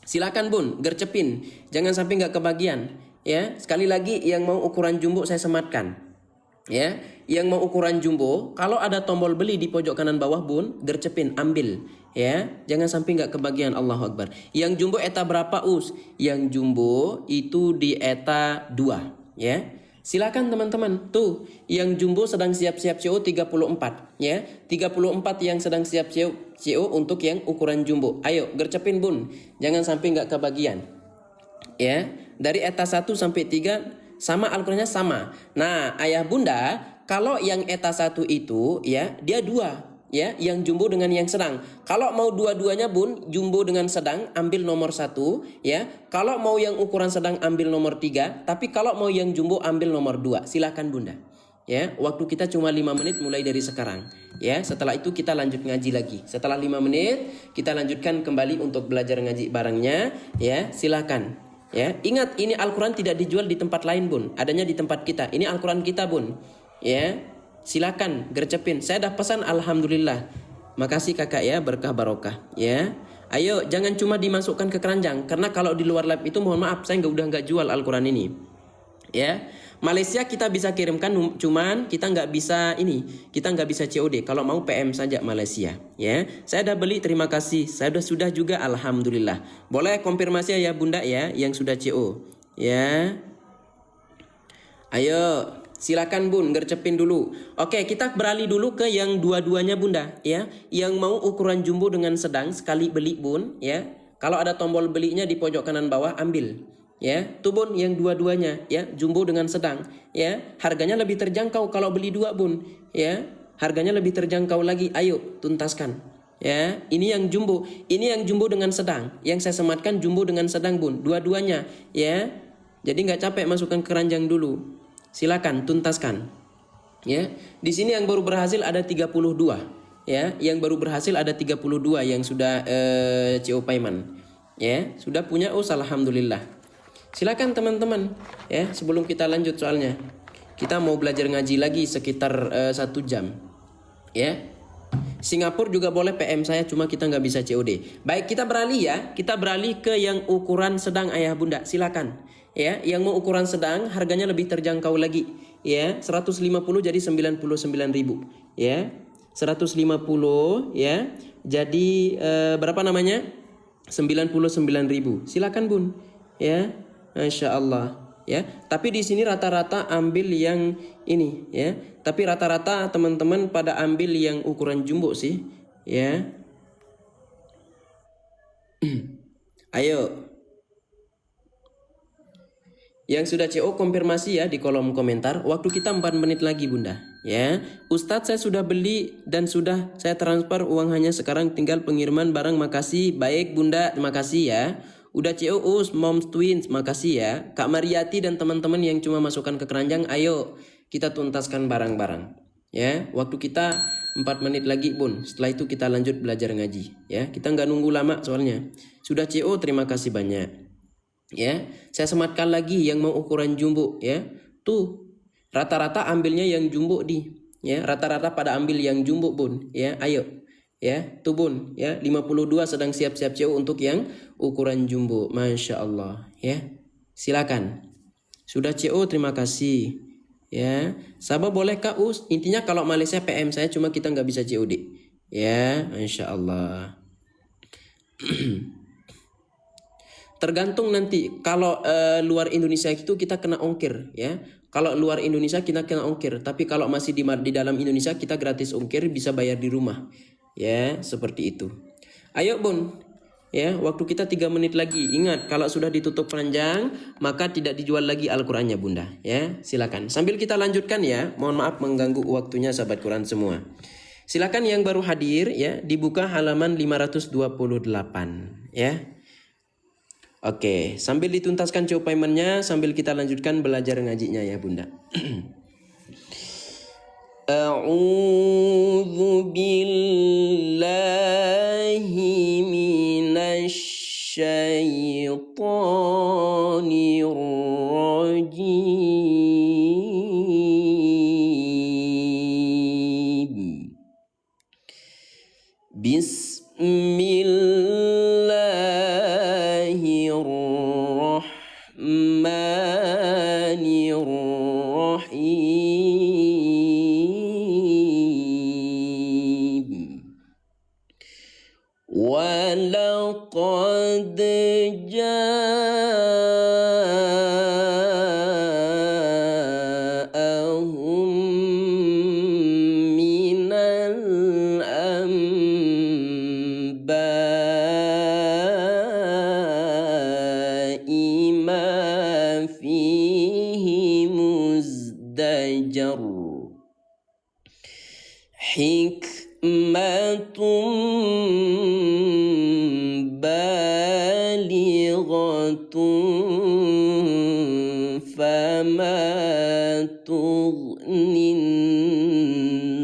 Silakan Bun, gercepin, jangan sampai nggak kebagian. Ya, sekali lagi yang mau ukuran jumbo saya sematkan. Ya, yang mau ukuran jumbo, kalau ada tombol beli di pojok kanan bawah Bun, gercepin, ambil. Ya, jangan sampai nggak kebagian. Allahu Akbar. Yang jumbo eta berapa Us? Yang jumbo itu di eta 2. Ya. Silakan teman-teman. Tuh, yang jumbo sedang siap-siap CO 34 ya. 34 yang sedang siap CO untuk yang ukuran jumbo. Ayo, gercepin Bun. Jangan sampai nggak kebagian. Ya, dari eta 1 sampai 3 sama Al-Qur'annya sama. Nah, ayah bunda, kalau yang eta 1 itu ya, dia 2. Ya, yang jumbo dengan yang sedang. Kalau mau dua-duanya Bun, jumbo dengan sedang, ambil nomor 1 ya. Kalau mau yang ukuran sedang, ambil nomor 3. Tapi kalau mau yang jumbo, ambil nomor 2. Silakan bunda. Ya, waktu kita cuma 5 menit mulai dari sekarang. Ya, setelah itu kita lanjut ngaji lagi. Setelah 5 menit, kita lanjutkan kembali untuk belajar ngaji barengnya. Ya, silakan. Ya, ingat ini Al-Quran tidak dijual di tempat lain Bun, adanya di tempat kita. Ini Al-Quran kita Bun. Ya, silakan gercepin. Saya dah pesan alhamdulillah. Makasih kakak ya, berkah barokah. Ya, ayo jangan cuma dimasukkan ke keranjang, karena kalau di luar live itu mohon maaf saya udah nggak jual Al-Quran ini. Ya, Malaysia kita bisa kirimkan, cuman kita nggak bisa COD. Kalau mau PM saja Malaysia. Ya, saya udah beli, terima kasih. Saya sudah juga alhamdulillah. Boleh konfirmasi ya bunda ya, yang sudah CO. Ya, ayo silakan Bun, gercepin dulu. Oke, kita beralih dulu ke yang dua-duanya bunda ya. Yang mau ukuran jumbo dengan sedang sekali beli Bun ya. Kalau ada tombol belinya di pojok kanan bawah, ambil. Ya, tuh Bun, yang dua-duanya ya, jumbo dengan sedang ya. Harganya lebih terjangkau kalau beli 2 Bun ya. Harganya lebih terjangkau lagi. Ayo tuntaskan. Ya, ini yang jumbo. Ini yang jumbo dengan sedang. Yang saya sematkan jumbo dengan sedang Bun, dua-duanya ya. Jadi nggak capek masukkan keranjang dulu. Silakan tuntaskan. Ya, di sini yang baru berhasil ada 32. Ya, yang baru berhasil ada 32 yang sudah CO payment. Ya, sudah punya alhamdulillah. Silakan teman-teman ya, sebelum kita lanjut soalnya kita mau belajar ngaji lagi sekitar 1 jam ya. Singapura juga boleh PM saya, cuma kita nggak bisa COD. Baik, kita beralih ya, kita beralih ke yang ukuran sedang ayah bunda. Silakan ya, yang mau ukuran sedang harganya lebih terjangkau lagi ya. 150 jadi 99.000 ya. 150 ya. Jadi berapa namanya? 99.000. Silakan Bun ya. Masya Allah ya. Tapi di sini rata-rata ambil yang ini ya. Tapi rata-rata teman-teman pada ambil yang ukuran jumbo sih ya. Ayo. Yang sudah CO konfirmasi ya di kolom komentar. Waktu kita 4 menit lagi bunda ya. Ustadz saya sudah beli dan sudah saya transfer uang, hanya sekarang tinggal pengiriman barang. Makasih. Baik bunda, terima kasih ya. Udah CO Moms Twins, makasih ya. Kak Mariati dan teman-teman yang cuma masukkan ke keranjang, ayo kita tuntaskan barang-barang ya. Waktu kita 4 menit lagi Bun. Setelah itu kita lanjut belajar ngaji ya. Kita nggak nunggu lama soalnya. Sudah CO, terima kasih banyak ya. Saya sematkan lagi yang mau ukuran jumbo ya. Tuh rata-rata ambilnya yang jumbo ya. Rata-rata pada ambil yang jumbo Bun ya. Ayo ya, tuh Bun ya, 52 sedang siap-siap CO untuk yang ukuran jumbo. Masya Allah ya. Silakan. Sudah CO, terima kasih ya. Sabah boleh Kak Us. Intinya kalau Malaysia PM saya, cuma kita nggak bisa COD Ya, insya Allah. Tergantung nanti kalau luar Indonesia itu kita kena ongkir ya. Kalau luar Indonesia kita kena ongkir, tapi kalau masih di dalam Indonesia kita gratis ongkir, bisa bayar di rumah. Ya, seperti itu. Ayo Bun. Ya, waktu kita 3 menit lagi. Ingat, kalau sudah ditutup panjang, maka tidak dijual lagi Al-Qur'annya, Bunda. Ya, silakan. Sambil kita lanjutkan ya. Mohon maaf mengganggu waktunya sahabat Quran semua. Silakan yang baru hadir ya, dibuka halaman 528 ya. Oke, sambil dituntaskan cow paymentnya, sambil kita lanjutkan belajar ngajinya ya Bunda. A'udzu billahi minasy syaitonir rajim. Bismillahirrahmanirrahim. Walaqad ja'ahum minal anba'i ma fihi muzdajar hikmatun balighatun fama tughnin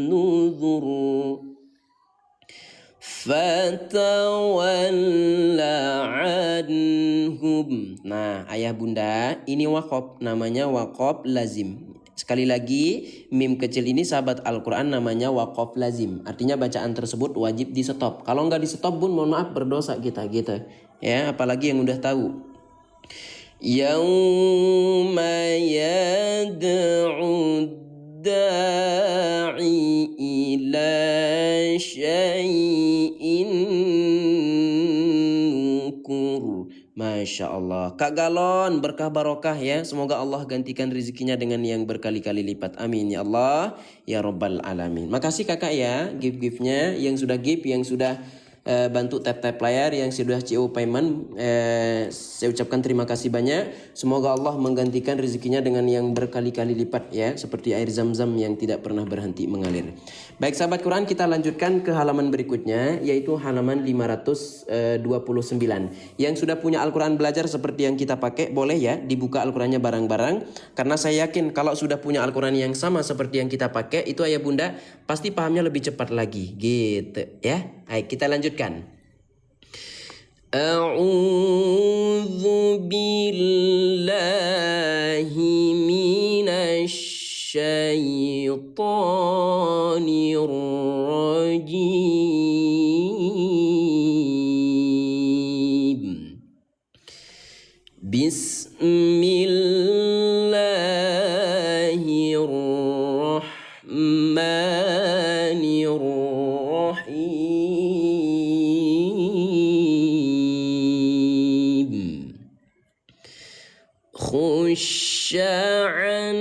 nuzur fatawalla anhum. Nah, ayah bunda, ini waqaf, namanya waqaf lazim. Sekali lagi, mim kecil ini sahabat Al-Quran namanya waqaf lazim. Artinya bacaan tersebut wajib di stop. Kalau nggak di stop pun mohon maaf berdosa kita gitu. Ya, apalagi yang udah tahu. Yauma yad'u da'i ila syai'in nukur. Masya Allah. Kak Galon, berkah barokah ya. Semoga Allah gantikan rezekinya dengan yang berkali-kali lipat. Amin ya Allah ya Rabbal Alamin. Makasih kakak ya, gift-giftnya, yang sudah gift, yang sudah bantu tap-tap layar, yang sudah CO payment, saya ucapkan terima kasih banyak. Semoga Allah menggantikan rezekinya dengan yang berkali-kali lipat ya, seperti air zam-zam yang tidak pernah berhenti mengalir. Baik sahabat Quran, kita lanjutkan ke halaman berikutnya, yaitu halaman 529. Yang sudah punya Al-Quran belajar seperti yang kita pakai, boleh ya dibuka Al-Qurannya bareng-bareng. Karena saya yakin kalau sudah punya Al-Quran yang sama seperti yang kita pakai, itu ayah bunda pasti pahamnya lebih cepat lagi gitu ya. Baik, kita lanjutkan. A'udzu billahi minasy syaitonir rajim. Bismillahirrahmanirrahim. Khusya'an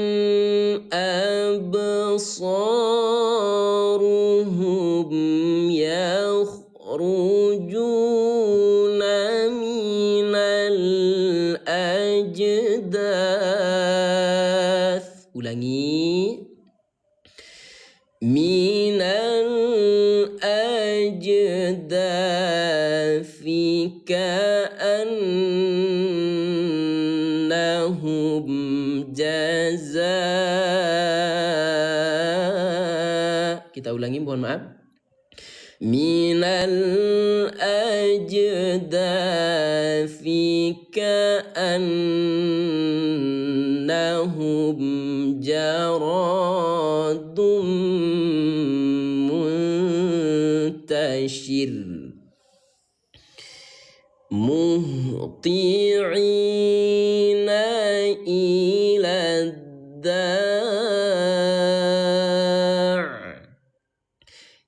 absaruhum yakhrujuna minal ajdath. Ulangi. Minal ajdathi ka'annahum jazaa. Kita ulangi, mohon maaf. Minal ajdathi ka'annahum jaradun muntashir muhti'ina ila da'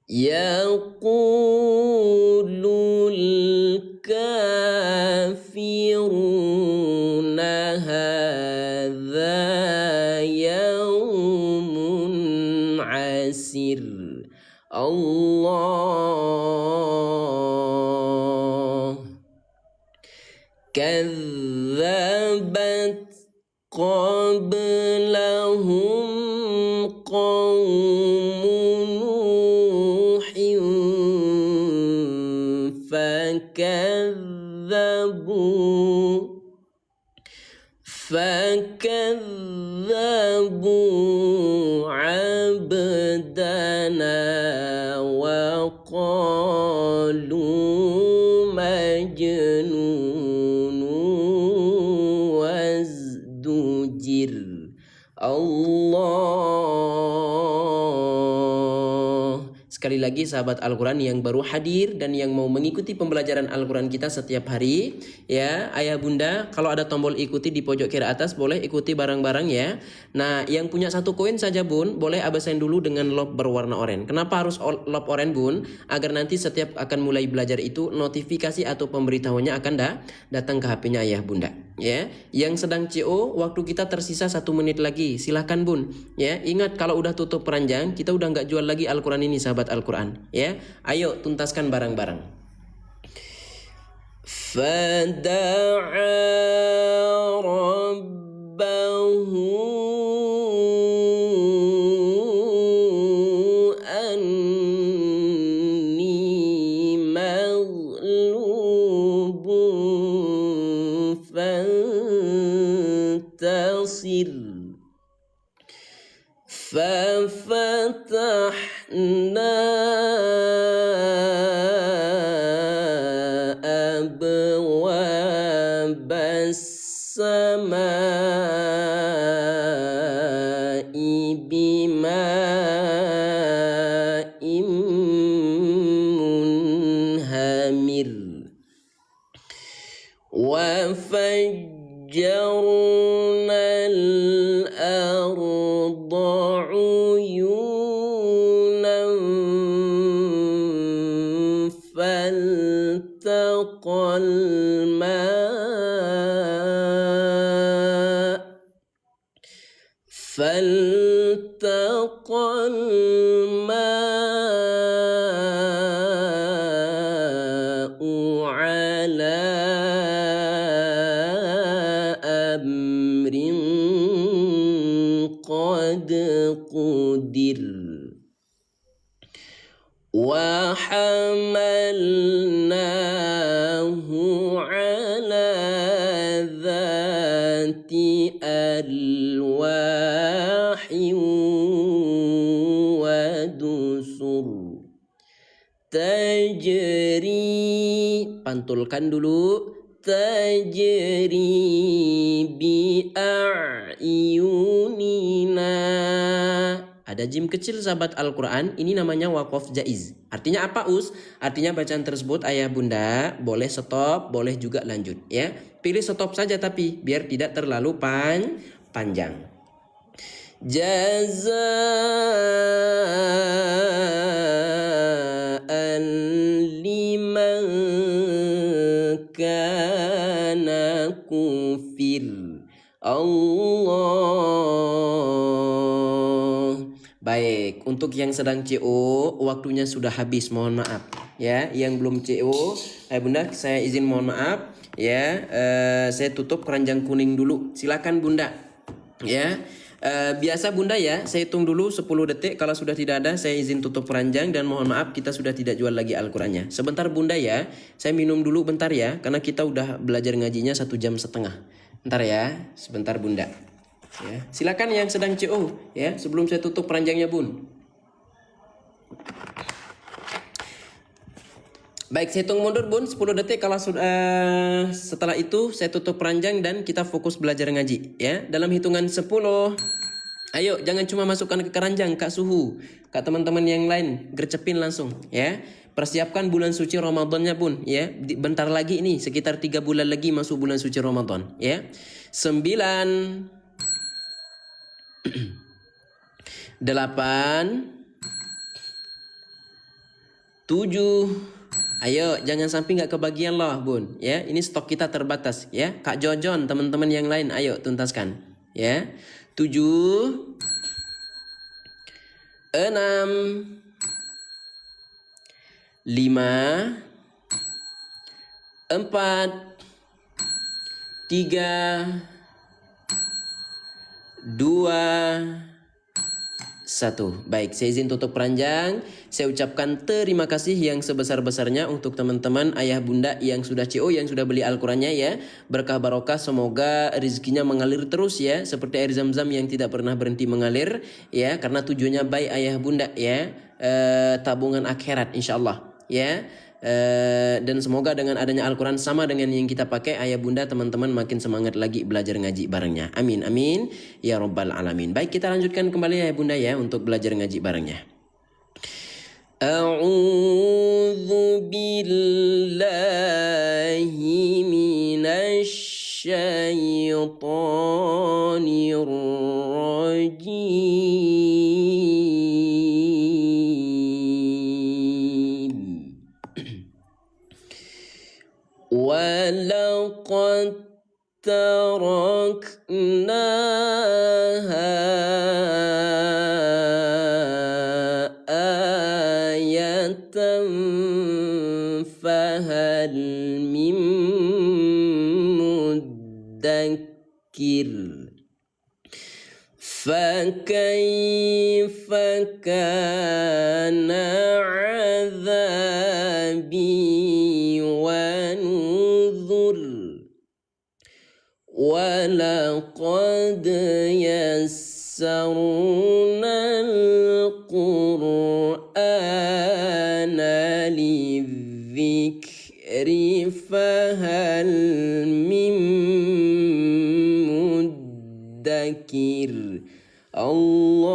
yaqul الكافرون هذا يوم عسر الله كذبت قبلهم قوم نوح فكذبوا عبدنا وقالوا مجنون وازدجر Allah. Sekali lagi sahabat Al-Quran yang baru hadir dan yang mau mengikuti pembelajaran Al-Quran kita setiap hari, ya ayah bunda, kalau ada tombol ikuti di pojok kiri atas boleh ikuti bareng-bareng ya. Nah yang punya 1 koin saja bun, boleh abasain dulu dengan lob berwarna oranye. Kenapa harus lob oranye bun? Agar nanti setiap akan mulai belajar itu notifikasi atau pemberitahuannya akan datang ke HP-nya ayah bunda. Ya, yang sedang CO waktu kita tersisa 1 menit lagi, silahkan bun. Ya, ingat kalau udah tutup keranjang kita udah nggak jual lagi Al-Quran ini sahabat Al-Quran. Ya, ayo tuntaskan bareng-bareng. Fada'a rabbahu anni maghlubun fantasir ففتحنا أبواب السماء بماء منهمر وفجرنا الأرض عيونا فالتقى الماء على أمر قد قدر وحملناه على ذات ألواح ودسر tajri, pantulkan dulu, tajri bi'ayunina. Ada jim kecil sahabat Al-Quran, ini namanya waqaf jaiz. Artinya apa us? Artinya bacaan tersebut ayah bunda boleh stop, boleh juga lanjut ya. Pilih stop saja tapi biar tidak terlalu panjang. Jazaan liman kana kufir Allah. Baik, untuk yang sedang CO waktunya sudah habis, mohon maaf ya. Yang belum CO, bunda saya izin mohon maaf ya. Saya tutup keranjang kuning dulu. Silakan bunda ya. Biasa bunda ya, saya hitung dulu 10 detik. Kalau sudah tidak ada saya izin tutup keranjang dan mohon maaf kita sudah tidak jual lagi Al-Qurannya. Sebentar bunda ya, saya minum dulu bentar ya, karena kita udah belajar ngajinya 1,5 jam. Bentar ya, sebentar bunda ya. Silakan yang sedang CO ya, sebelum saya tutup keranjangnya bun. Baik, saya hitung mundur bun 10 detik. Kalau sudah setelah itu saya tutup keranjang dan kita fokus belajar ngaji ya. Dalam hitungan 10. Ayo, jangan cuma masukkan ke keranjang, Kak Suhu, Kak teman-teman yang lain, gercepin langsung ya. Persiapkan bulan suci Ramadannya bun ya. Bentar lagi ini, sekitar 3 bulan lagi masuk bulan suci Ramadan ya. 9 8 7 Ayo, jangan sampai nggak kebagian loh, Bun. Ya, ini stok kita terbatas. Ya, Kak Jojon, teman-teman yang lain, ayo tuntaskan. Ya, 7, 6, 5, 4, 3, 2, 1. Baik, saya izin tutup keranjang. Saya ucapkan terima kasih yang sebesar-besarnya untuk teman-teman ayah bunda yang sudah CO, yang sudah beli Al-Qurannya ya. Berkah barokah, semoga rezekinya mengalir terus ya, seperti air zam-zam yang tidak pernah berhenti mengalir ya, karena tujuannya baik ayah bunda ya. Tabungan akhirat insyaallah ya. Dan semoga dengan adanya Al-Quran sama dengan yang kita pakai, ayah bunda teman-teman makin semangat lagi belajar ngaji barengnya. Amin amin ya rabbal alamin. Baik, kita lanjutkan kembali ayah bunda ya untuk belajar ngaji barengnya. A'udzu billahi minasy syaithanir rajim. Walaqad taraknaha ayatan fahal min muddakir. فكيف كان عذابي ونذر ولقد يسرنا القرآن للذكر فهل من مدكر. Allah.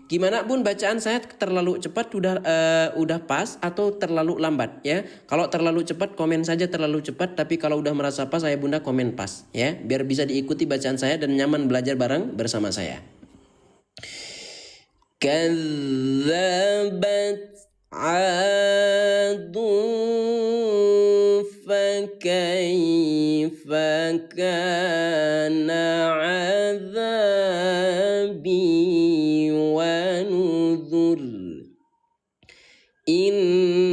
Gimana Bun, bacaan saya terlalu cepat udah pas atau terlalu lambat ya? Kalau terlalu cepat komen saja terlalu cepat, tapi kalau udah merasa pas saya bunda komen pas ya, biar bisa diikuti bacaan saya dan nyaman belajar bareng bersama saya. Kadzabat 'adun fakaifa kana 'adzabi wa nuzur. Inna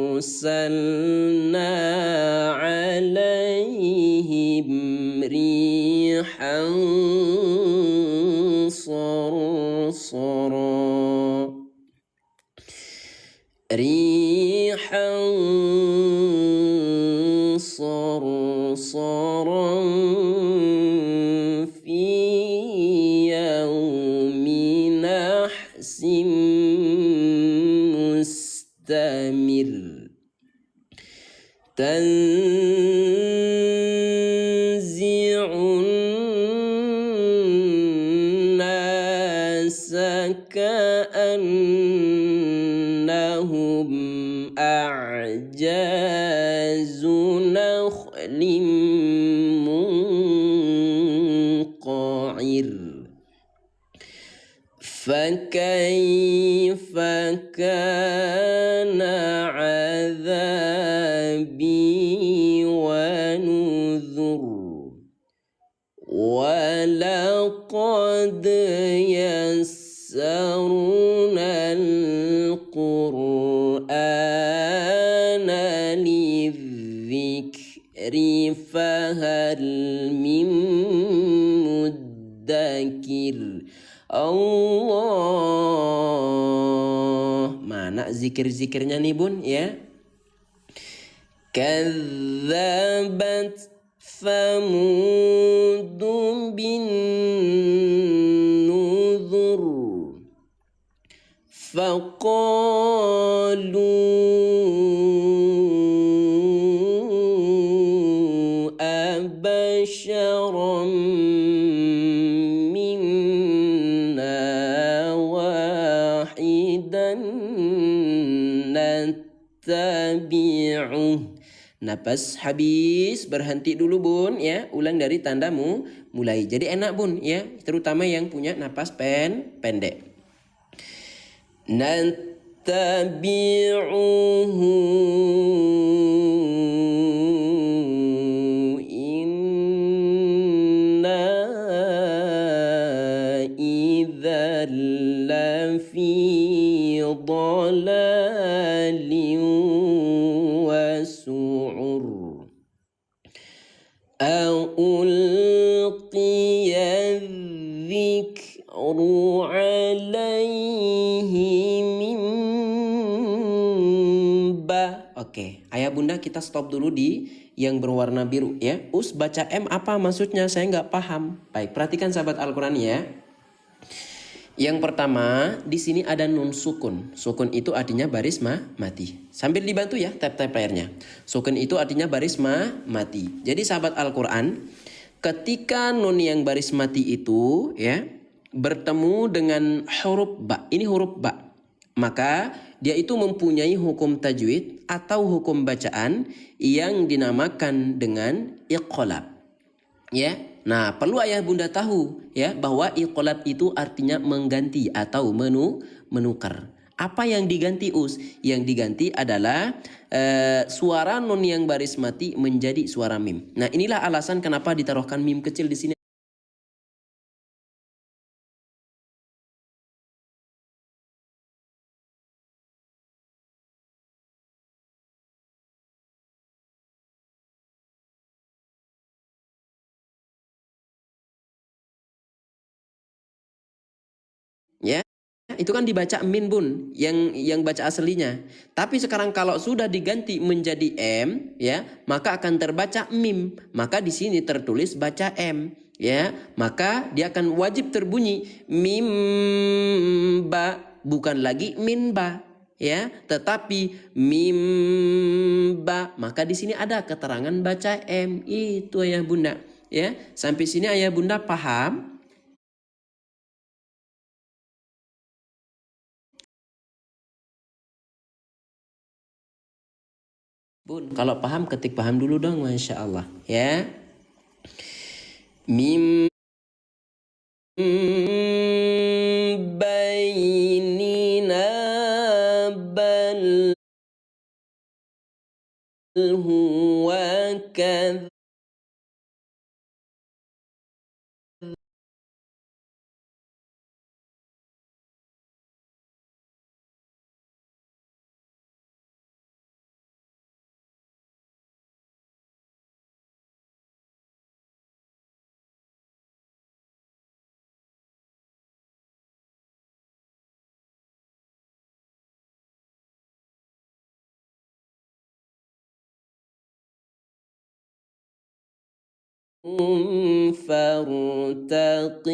arsalna 'alaihim rihan sarsara rihan sarsaran fi yawmin nahsin mustamir. Tanzi'un nasa ka'annahum a'jazu nakhlim munqa'ir. فكيف كان عذابي ونذر ولقد يسرنا القرآن للذكر فهل من مدكر. Allah. Mana zikir-zikirnya nih Bun ya? Kadzabat Thamud bin nuzur faqalu abasharam نتبعه Napas habis, berhenti dulu bun ya. Ulang dari tandamu mulai. Jadi enak bun ya, terutama yang punya napas pendek. Nattabi'uhu inna idzal lafi dhalalin wa su'ur. A'ulqiya dzikru alaihi min ba. Oke, ayah bunda kita stop dulu di yang berwarna biru ya. Us baca M apa maksudnya? Saya nggak paham. Baik, perhatikan sahabat Al-Quran ya. Yang pertama, di sini ada nun sukun. Sukun itu artinya baris mati. Sambil dibantu ya tap-tap layarnya. Sukun itu artinya baris mati. Jadi sahabat Al-Quran, ketika nun yang baris mati itu ya bertemu dengan huruf ba. Ini huruf ba. Maka dia itu mempunyai hukum tajwid atau hukum bacaan yang dinamakan dengan iqlab. Ya, nah perlu ayah bunda tahu ya bahwa iqlab itu artinya mengganti atau menukar. Apa yang diganti us? Yang diganti adalah suara nun yang baris mati menjadi suara mim. Nah inilah alasan kenapa ditaruhkan mim kecil di sini. Ya, itu kan dibaca min bun yang baca aslinya. Tapi sekarang kalau sudah diganti menjadi m ya, maka akan terbaca mim. Maka di sini tertulis baca m ya. Maka dia akan wajib terbunyi mim ba, bukan lagi min ba ya, tetapi mim ba. Maka di sini ada keterangan baca m itu ayah bunda ya. Sampai sini ayah bunda paham? Bun, kalau paham ketik paham dulu dong, Masya Allah ya. Mim bainina bal huwa kadz. فارتقبه